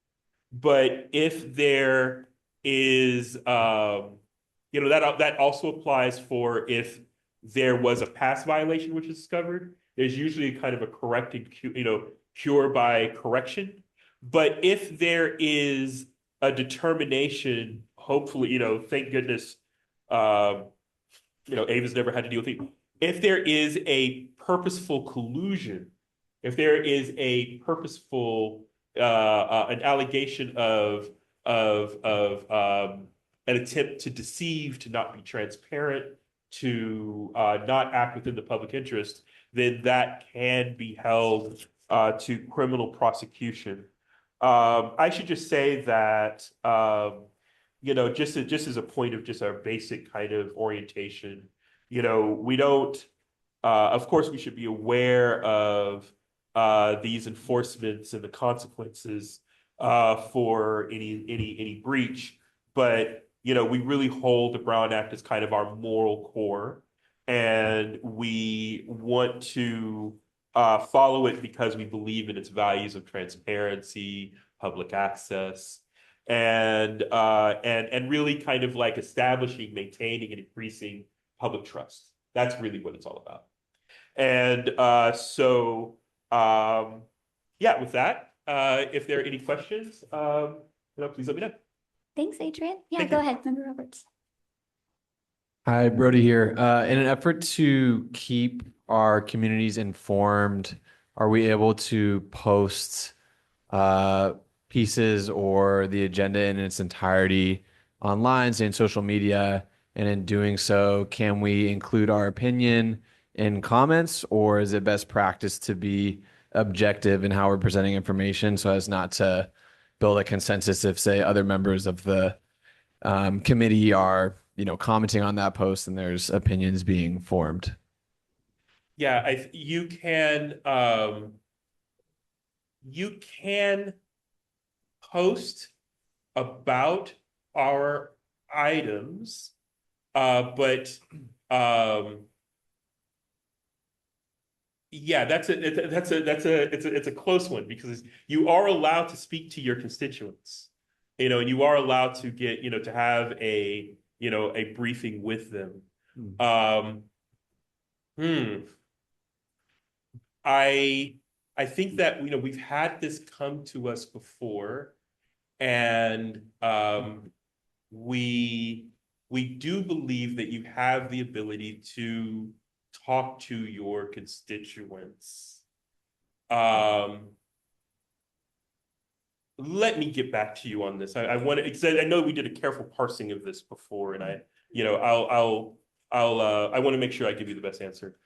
But if there is, that also applies for if there was a past violation which is discovered. There's usually kind of a correcting, cure by correction. But if there is a determination, hopefully, thank goodness, Ava's never had to deal with it. If there is a purposeful collusion, if there is a purposeful an allegation of an attempt to deceive, to not be transparent, to not act within the public interest, then that can be held to criminal prosecution. I should just say that just as a point of just our basic kind of orientation, we don't. Of course, we should be aware of these enforcements and the consequences for any breach, but we really hold the Brown Act as kind of our moral core, and we want to follow it because we believe in its values of transparency, public access, and really kind of like establishing, maintaining, and increasing public trust. That's really what it's all about. And with that, if there are any questions, please let me know. Thanks, Adrian. Yeah, Thank go you. ahead, Member Roberts. Hi, Brody here. In an effort to keep our communities informed, are we able to post pieces or the agenda in its entirety online, say in social media? And in doing so, can we include our opinion in comments, or is it best practice to be objective in how we're presenting information so as not to build a consensus if, say, other members of the committee are, commenting on that post and there's opinions being formed? Yeah, you can post about our items, but yeah, it's a close one because you are allowed to speak to your constituents, and you are allowed to get, to have a briefing with them. I think that we've had this come to us before, And we do believe that you have the ability to talk to your constituents. Let me get back to you on this. I want to, because I know we did a careful parsing of this before, and I want to make sure I give you the best answer.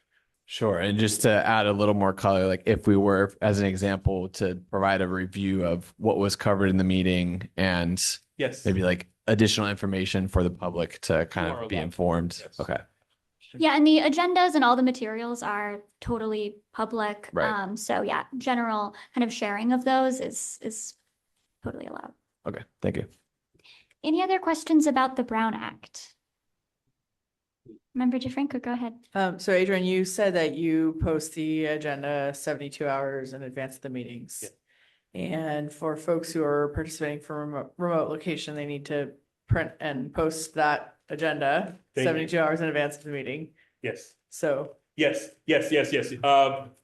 Sure. And just to add a little more color, like if we were, as an example, to provide a review of what was covered in the meeting and Yes. maybe like additional information for the public to kind More or of be less. informed. Yes. Okay. Yeah, and the agendas and all the materials are totally public. Right. So yeah, general kind of sharing of those is totally allowed. Okay. Thank you. Any other questions about the Brown Act? Member DeFranco, go ahead. So Adrian, you said that you post the agenda 72 hours in advance of the meetings. Yeah. And for folks who are participating from remote location, they need to print and post that agenda Thank you. 72 hours in advance of the meeting. Yes. So Yes.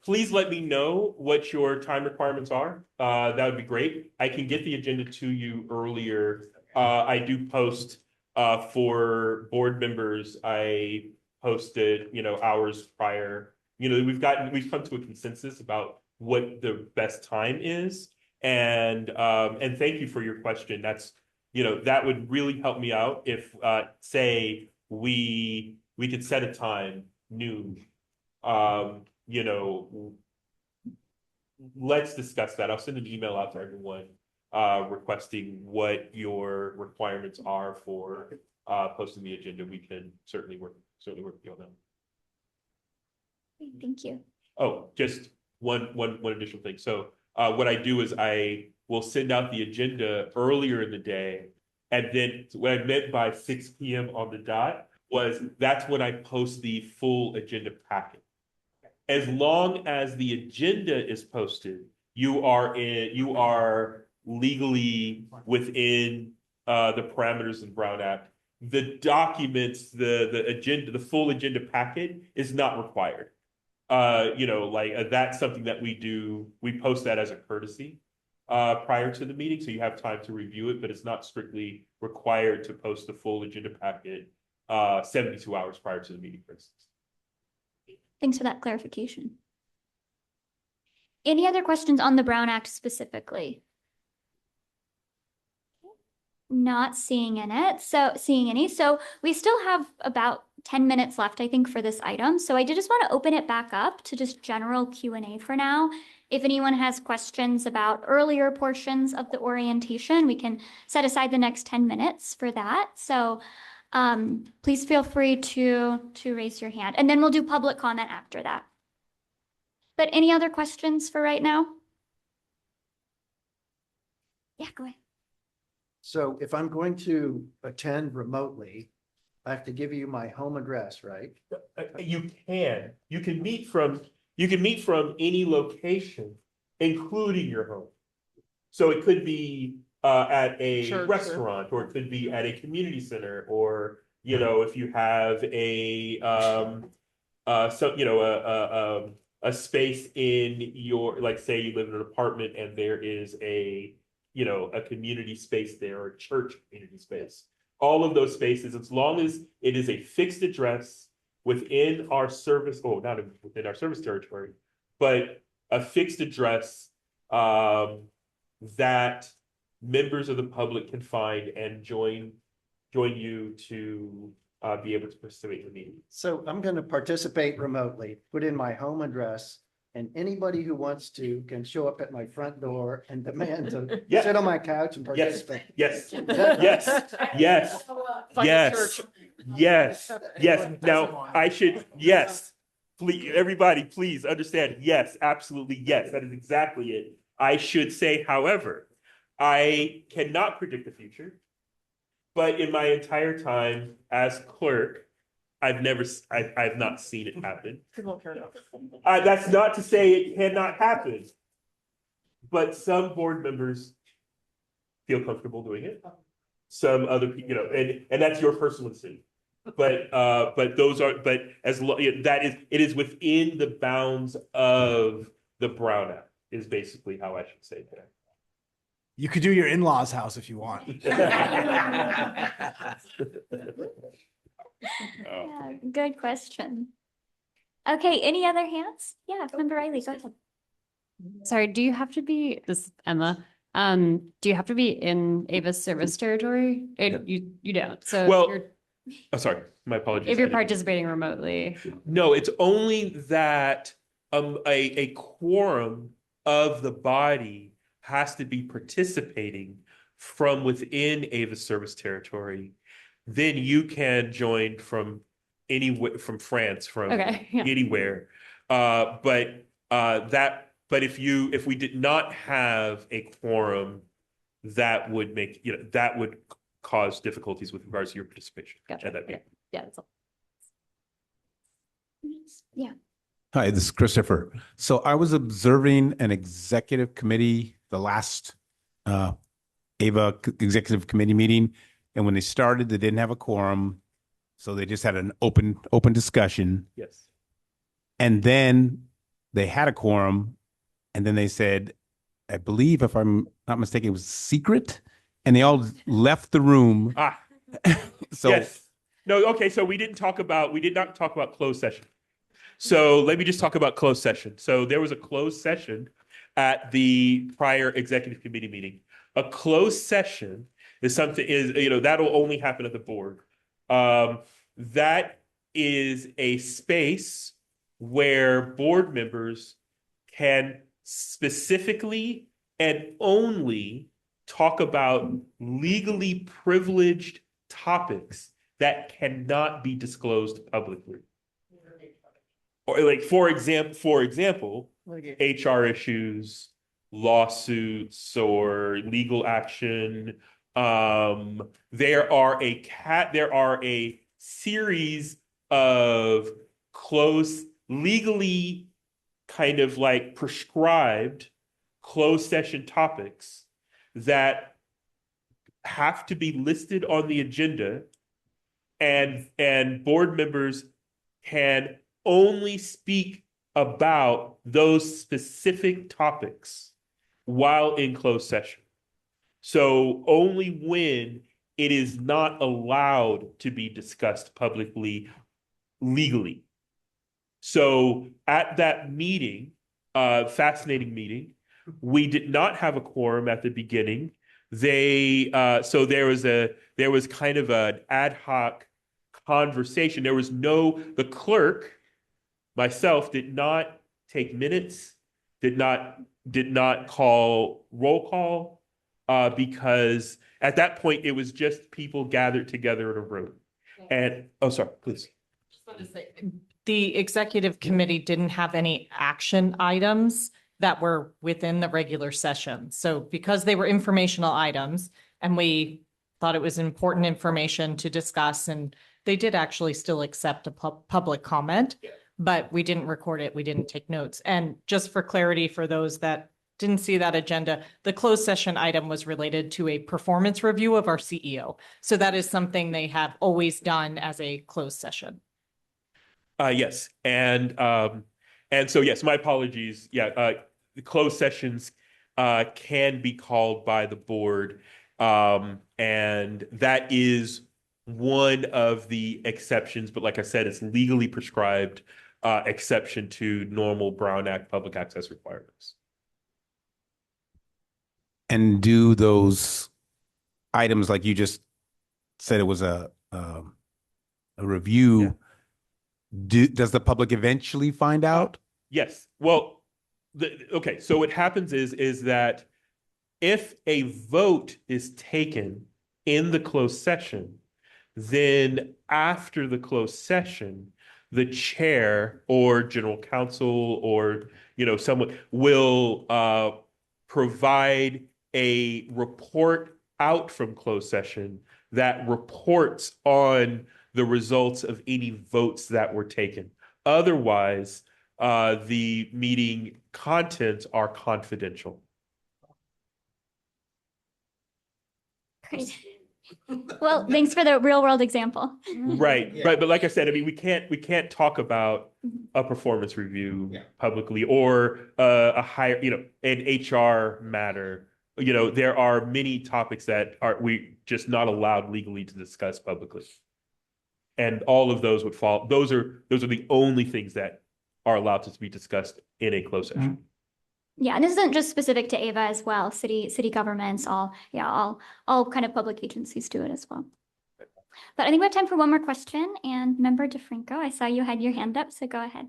Please let me know what your time requirements are. That would be great. I can get the agenda to you earlier. I do post for board members. I posted, hours prior. We've come to a consensus about what the best time is. And thank you for your question. That's, that would really help me out if, say, we could set a time, noon. Let's discuss that. I'll send an email out to everyone requesting what your requirements are for posting the agenda. We can certainly work with you on that. Thank you. Oh, just one additional thing. So what I do is I will send out the agenda earlier in the day, and then what I meant by 6 p.m. on the dot was that's when I post the full agenda packet. As long as the agenda is posted, you are legally within the parameters of the Brown Act. The documents, the agenda, the full agenda packet is not required. That's something that we do. We post that as a courtesy prior to the meeting, so you have time to review it, but it's not strictly required to post the full agenda packet 72 hours prior to the meeting, for instance. Thanks for that clarification. Any other questions on the Brown Act specifically? Not seeing any. So we still have about 10 minutes left, I think, for this item. So I did just want to open it back up to just general Q&A for now. If anyone has questions about earlier portions of the orientation, we can set aside the next 10 minutes for that. So please feel free to raise your hand, and then we'll do public comment after that. But any other questions for right now? Yeah, go ahead. So if I'm going to attend remotely, I have to give you my home address, right? You can meet from any location, including your home. So it could be at a Sure. restaurant, or it could be at a community center, or if you have a space in your, like, say you live in an apartment and there is a community space there, or a church community space. All of those spaces, as long as it is a fixed address within our service, not within our service territory, but a fixed address that members of the public can find and join you to be able to participate in the meeting. So I'm going to participate remotely, put in my home address, and anybody who wants to can show up at my front door and demand to Yeah. sit on my couch and Yes, participate. yes, yes. Now, please, everybody, please understand. Yes, absolutely. Yes, that is exactly it. I should say, however, I cannot predict the future, but in my entire time as clerk, I've not seen it happen. That's not to say it cannot happen, but some board members feel comfortable doing it. Some other people, and that's your personal decision. But it is within the bounds of the Brown Act, is basically how I should say that. You could do your in-laws house if you want. Yeah, good question. Okay, any other hands? Yeah, Member Riley, go ahead. Sorry, do you have to be, this is Emma, do you have to be in Ava's service territory? You don't, so Well, you're, oh, sorry, my apologies. if you're participating remotely. No, it's only that a quorum of the body has to be participating from within Ava's service territory. Then you can join from anywhere, from France, from Okay, yeah. anywhere. But if we did not have a quorum, that would make, that would cause difficulties with regards to your participation. Gotcha. at that meeting. Yeah, that's all. Yeah. Hi, this is Christopher. So I was observing an executive committee, the last AVA executive committee meeting, and when they started, they didn't have a quorum, so they just had an open discussion. Yes. And then they had a quorum, and then they said, I believe, if I'm not mistaken, it was secret, and they all left the room. So Yes. No, okay, so we did not talk about closed session. So let me just talk about closed session. So there was a closed session at the prior executive committee meeting. A closed session is something that'll only happen at the board. That is a space where board members can specifically and only talk about legally privileged topics that cannot be disclosed publicly. Or like, for example, HR issues, lawsuits, or legal action. There are a series of legally kind of like prescribed closed session topics that have to be listed on the agenda, and board members can only speak about those specific topics while in closed session. So only when it is not allowed to be discussed publicly, legally. So at that meeting, fascinating meeting, we did not have a quorum at the beginning. So there was kind of an ad hoc conversation. The clerk, myself, did not take minutes, did not call roll call, because at that point it was just people gathered together in a room. And sorry, please. Just want to say, the executive committee didn't have any action items that were within the regular session. So because they were informational items and we thought it was important information to discuss, and they did actually still accept a public comment, but we didn't record it. We didn't take notes. And just for clarity, for those that didn't see that agenda, the closed session item was related to a performance review of our CEO. So that is something they have always done as a closed session. Yes. And so, yes, my apologies. Yeah. The closed sessions can be called by the board. And that is one of the exceptions. But like I said, it's legally prescribed exception to normal Brown Act public access requirements. and do those items like you just said, it was a review. Does the public eventually find out? Yes. Well, okay. So what happens is that if a vote is taken in the closed session, then after the closed session, the chair or general counsel or someone will provide a report out from closed session that reports on the results of any votes that were taken. Otherwise, the meeting contents are confidential. Great. Well, thanks for the real world example. Right. But like I said, I mean, we can't talk about a performance review publicly or a higher, an HR matter there are many topics that we just not allowed legally to discuss publicly. And all of those would fall, those are the only things that are allowed to be discussed in a closed session. Yeah, and this isn't just specific to AVA as well. City governments, all kind of public agencies do it as well. But I think we have time for one more question. And Member DeFranco, I saw you had your hand up, so go ahead.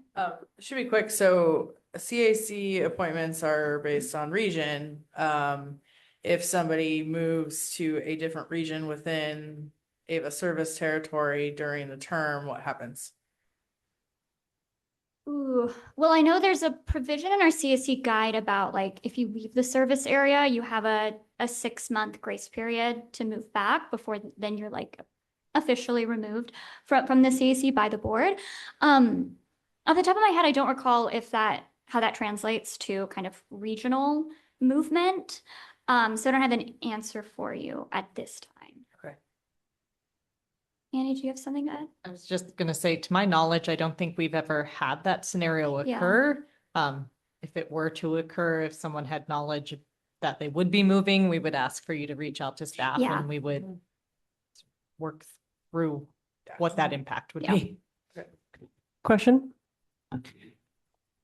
Should be quick. So CAC appointments are based on region. If somebody moves to a different region within AVA service territory during the term, what happens? Ooh, well, I know there's a provision in our CAC guide about like if you leave the service area, you have a 6-month grace period to move back before then you're like officially removed from the CAC by the board. Off the top of my head, I don't recall how that translates to kind of regional movement. So I don't have an answer for you at this time. Okay. Annie, do you have something to add? I was just going to say, to my knowledge, I don't think we've ever had that scenario Yeah. occur. If it were to occur, if someone had knowledge that they would be moving, we would ask for you to reach out to staff Yeah. and we would work through what that impact would Yeah. be. Question?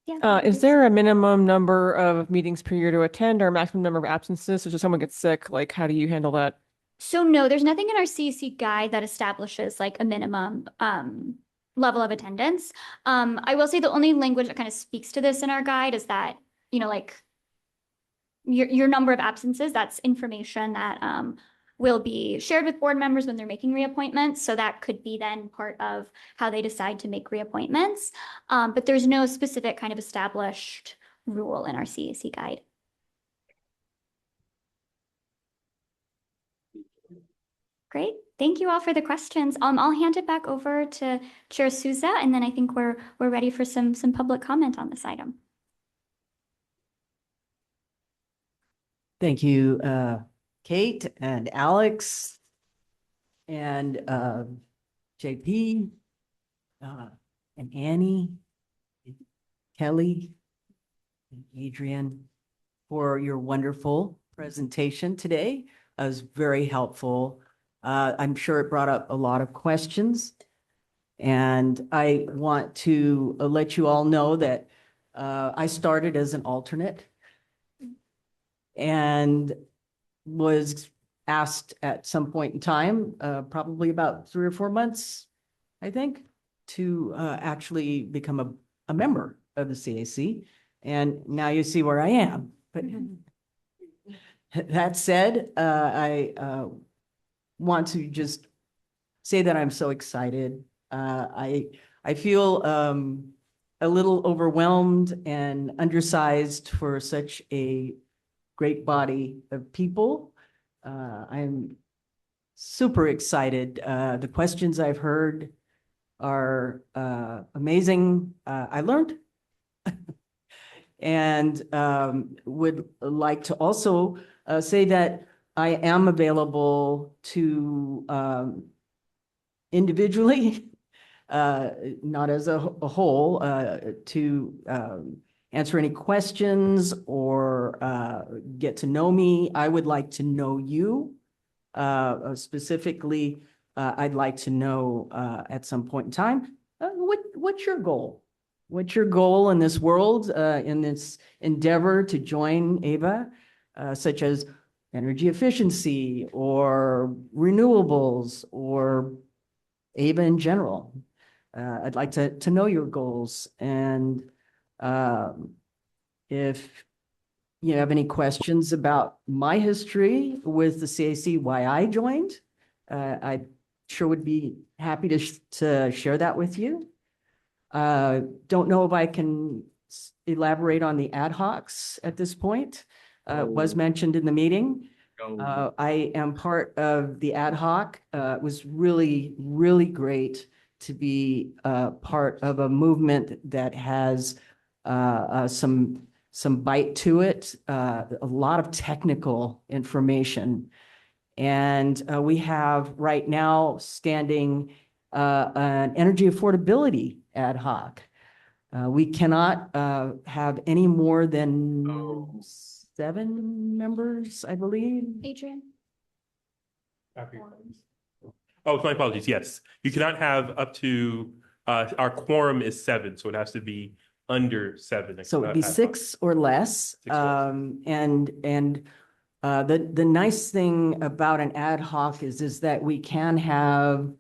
Yeah. Is there a minimum number of meetings per year to attend or a maximum number of absences? So if someone gets sick, like how do you handle that? So no, there's nothing in our CAC guide that establishes like a minimum level of attendance. I will say the only language that kind of speaks to this in our guide is that, like your number of absences, that's information that will be shared with board members when they're making reappointments. So that could be then part of how they decide to make reappointments. But there's no specific kind of established rule in our CAC guide. Great. Thank you all for the questions. I'll hand it back over to Chair Souza, and then I think we're ready for some public comment on this item. Thank you, Kate and Alex and JP and Annie, and Kelly, and Adrian for your wonderful presentation today. It was very helpful. I'm sure it brought up a lot of questions. And I want to let you all know that I started as an alternate and was asked at some point in time, probably about 3 or 4 months, I think, to actually become a member of the CAC. And now you see where I am. But that said, I want to just say that I'm so excited. I feel a little overwhelmed and undersized for such a great body of people. I'm super excited. The questions I've heard are amazing. I learned and would like to also say that I am available to individually, not as a whole, to answer any questions or get to know me. I would like to know you. Specifically, I'd like to know at some point in time, what's your goal? What's your goal in this world, in this endeavor to join AVA, such as energy efficiency or renewables or AVA in general? I'd like to know your goals. And if you have any questions about my history with the CAC, why I joined, I sure would be happy to share that with you. Don't know if I can elaborate on the ad hocs at this point. It was mentioned in the meeting. I am part of the ad hoc. It was really, really great to be part of a movement that has some bite to it, a lot of technical information. And we have right now standing an energy affordability ad hoc. We cannot have any more than 7 members, I believe. Adrian? Oh, my apologies. Yes, you cannot have up to, our quorum is 7, so it has to be under 7. So it'd be 6 or less. 6 or less. The nice thing about an ad hoc is that we can have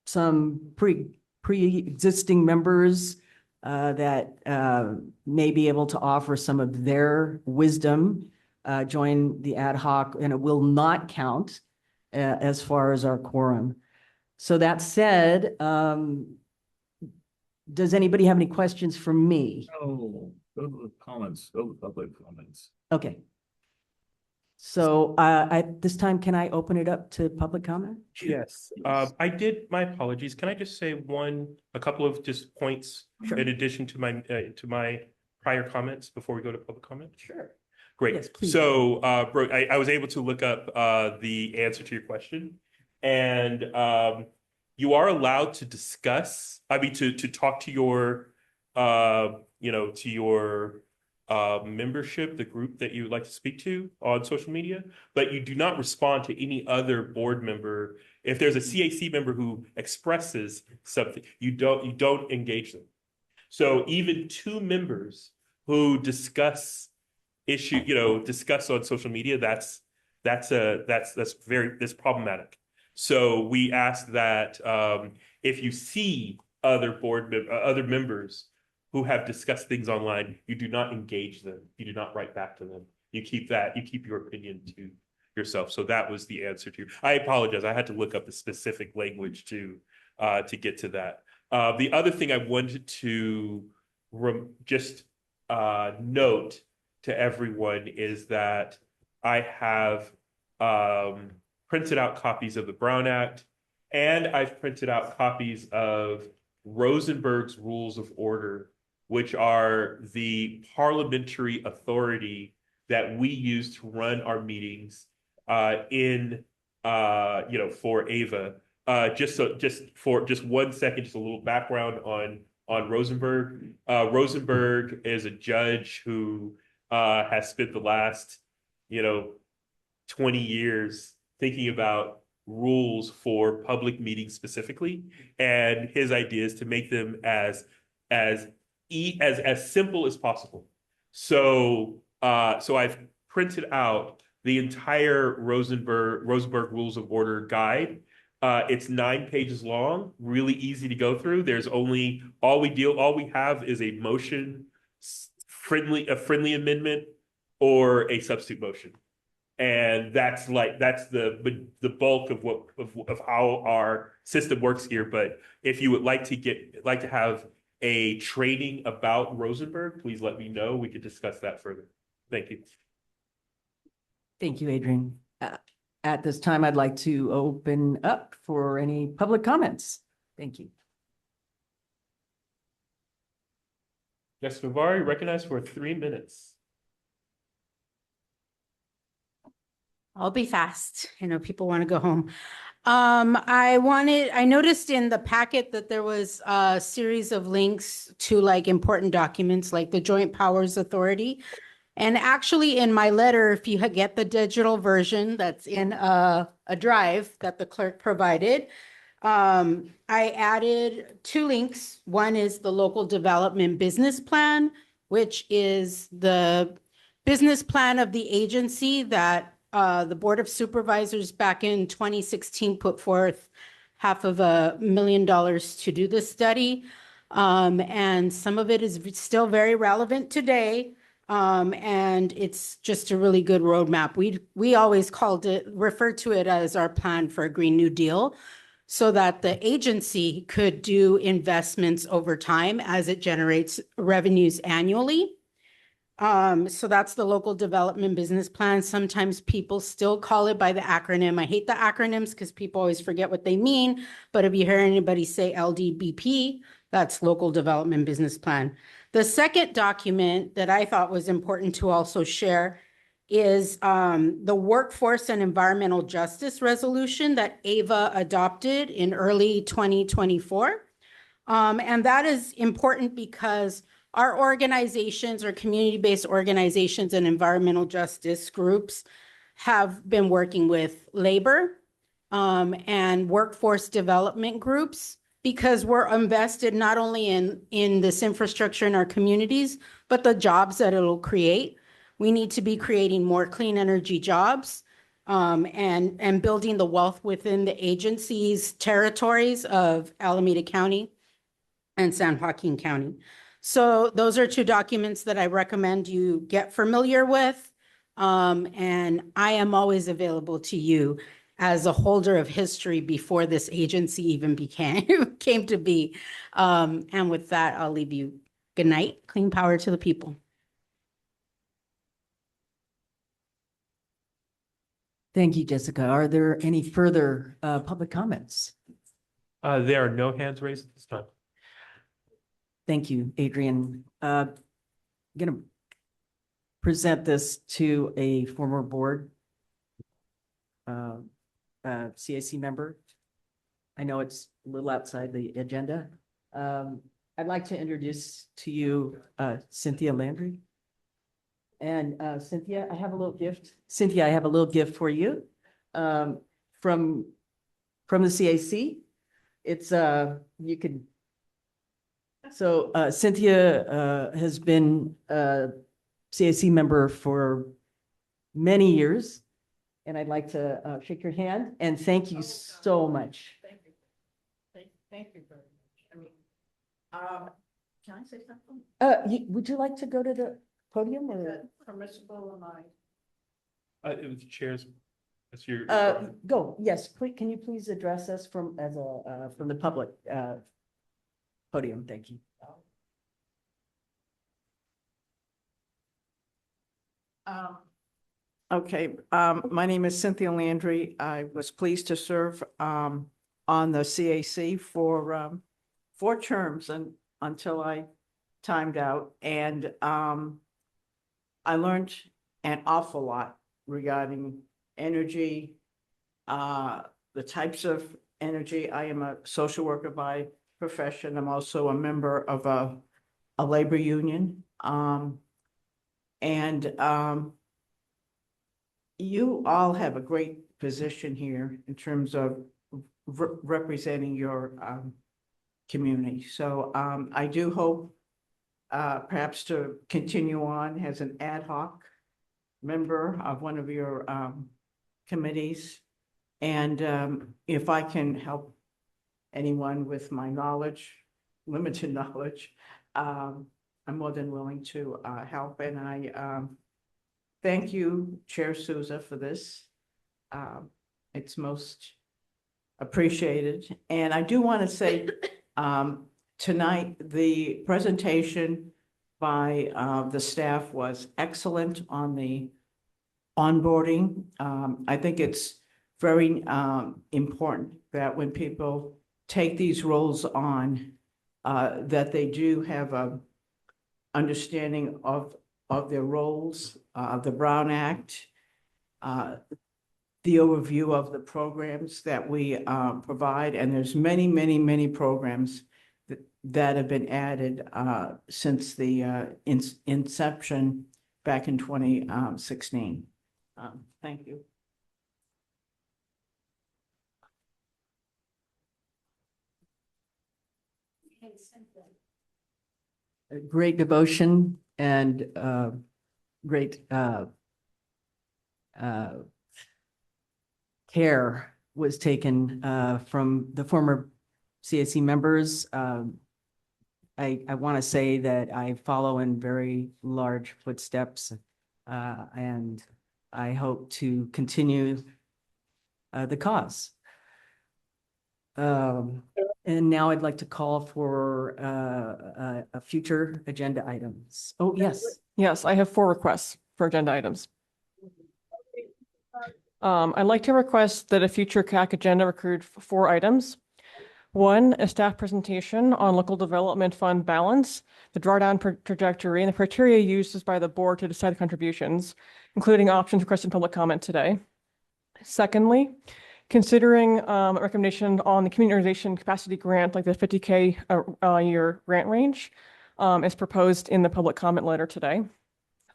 some pre-existing members that may be able to offer some of their wisdom, join the ad hoc, and it will not count as far as our quorum. So that said, does anybody have any questions for me? Oh, go to the comments, go to public comments. Okay. So at this time, can I open it up to public comment? Yes, I did, my apologies. Can I just say a couple of just points Sure. in addition to my prior comments before we go to public comment? Sure. Great. Yes, please. So, I was able to look up the answer to your question, and you are allowed to discuss. I mean, to talk to your, to your membership, the group that you would like to speak to on social media, but you do not respond to any other board member. If there's a CAC member who expresses something, you don't engage them. So even 2 members who discuss discuss on social media, that's problematic. So we ask that if you see other members who have discussed things online, you do not engage them. You do not write back to them. You keep your opinion to yourself. So that was the answer to you. I apologize. I had to look up the specific language to get to that. The other thing I wanted to just note to everyone is that I have printed out copies of the Brown Act, and I've printed out copies of Rosenberg's Rules of Order, which are the parliamentary authority that we use to run our meetings for AVA. Just for 1 second, just a little background on Rosenberg. Rosenberg is a judge who has spent the last 20 years thinking about rules for public meetings specifically, and his idea is to make them as simple as possible. So I've printed out the entire Rosenberg Rules of Order guide. It's 9 pages long, really easy to go through. There's all we have is a motion, a friendly amendment, or a substitute motion. And that's the bulk of how our system works here. But if you would like to have a training about Rosenberg, please let me know. We could discuss that further. Thank you. Thank you, Adrian. At this time, I'd like to open up for any public comments. Thank you. Jessica Navarre, recognized for 3 minutes. I'll be fast. I know people want to go home. I noticed in the packet that there was a series of links to important documents like the Joint Powers Authority. And actually in my letter, if you get the digital version that's in a drive that the clerk provided, I added 2 links. One is the local development business plan, which is the business plan of the agency that the Board of Supervisors back in 2016 put forth $500,000 to do this study. And some of it is still very relevant today. And it's just a really good roadmap. We always referred to it as our plan for a Green New Deal, so that the agency could do investments over time as it generates revenues annually. So that's the local development business plan. Sometimes people still call it by the acronym. I hate the acronyms because people always forget what they mean. But if you hear anybody say LDBP, that's local development business plan. The second document that I thought was important to also share is the Workforce and Environmental Justice Resolution that AVA adopted in early 2024. And that is important because our organizations or community-based organizations and environmental justice groups have been working with labor and workforce development groups because we're invested not only in this infrastructure in our communities, but the jobs that it'll create. We need to be creating more clean energy jobs and building the wealth within the agencies' territories of Alameda County and San Joaquin County. So those are two documents that I recommend you get familiar with. And I am always available to you as a holder of history before this agency even came to be. And with that, I'll leave you. Good night. Clean power to the people. Thank you, Jessica. Are there any further public comments? There are no hands raised at this time. Thank you, Adrian. I'm going to present this to a former board CAC member. I know it's a little outside the agenda. I'd like to introduce to you Cynthia Landry. And Cynthia, I have a little gift. Cynthia, I have a little gift for you from the CAC. It's you can. So Cynthia has been a CAC member for many years, and I'd like to shake your hand and thank you so much. Thank you. Thank you very much. I mean, can I say something? Would you like to go to the podium Is or? it permissible? Am I? It was the chairs. That's your. Go, yes, please, can you please address us from the public podium? Thank you. Okay, my name is Cynthia Landry. I was pleased to serve on the CAC for 4 terms and until I timed out. And I learned an awful lot regarding energy, the types of energy. I am a social worker by profession. I'm also a member of a labor union. You all have a great position here in terms of representing your community. So I do hope perhaps to continue on as an ad hoc member of one of your committees. And if I can help anyone with my knowledge, limited knowledge, I'm more than willing to help. And I thank you, Chair Souza, for this. It's most appreciated. And I do want to say tonight, the presentation by the staff was excellent on the onboarding. I think it's very important that when people take these roles on, that they do have a understanding of their roles, the Brown Act, the overview of the programs that we provide. And there's many, many, many programs that have been added since the inception back in 2016. Thank you. Great devotion and great care was taken from the former CAC members. I want to say that I follow in very large footsteps, and I hope to continue the cause. And now I'd like to call for a future agenda items. Oh, yes. Yes, I have 4 requests for agenda items. I'd like to request that a future CAC agenda include 4 items. 1, a staff presentation on local development fund balance, the drawdown trajectory, and the criteria used by the board to decide contributions, including options requested in public comment today. Secondly, considering a recommendation on the community organization capacity grant, like the $50K a year grant range, is proposed in the public comment letter today.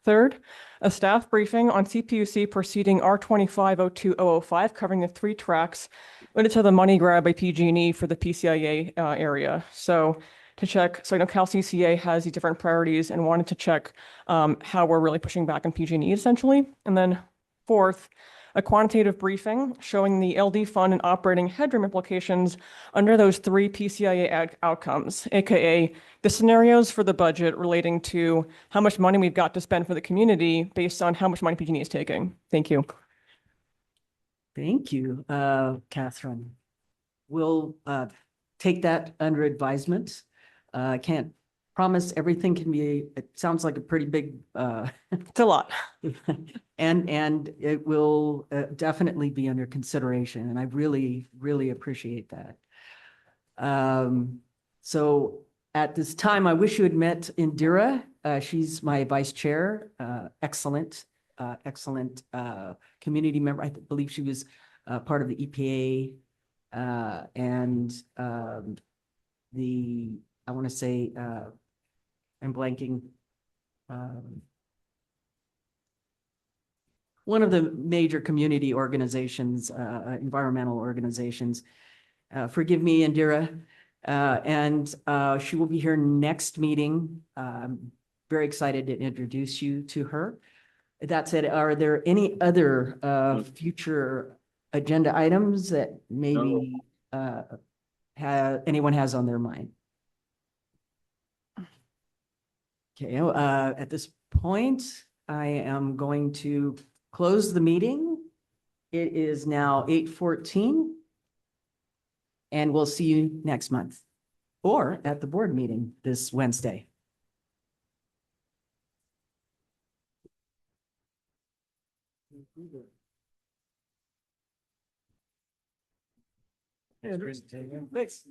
Third, a staff briefing on CPUC proceeding R2502-005 covering the 3 tracks related to the money grab by PG&E for the PCIA area. So to check, so I know Cal CCA has these different priorities and wanted to check how we're really pushing back on PG&E essentially. And then fourth, a quantitative briefing showing the LD fund and operating headroom implications under those 3 PCIA outcomes, aka the scenarios for the budget relating to how much money we've got to spend for the community based on how much money PG&E is taking. Thank you. Thank you, Catherine. We'll take that under advisement. I can't promise everything can be, it sounds like a pretty big. It's a lot. And it will definitely be under consideration, and I really, really appreciate that. So at this time, I wish you had met Indira. She's my vice chair, excellent community member. I believe she was part of the EPA and I want to say, I'm blanking. One of the major community organizations, environmental organizations. Forgive me, Indira. And she will be here next meeting. I'm very excited to introduce you to her. That said, are there any other future agenda items that maybe anyone has on their mind? Okay, at this point, I am going to close the meeting. It is now 8:14. And we'll see you next month or at the board meeting this Wednesday. Thanks.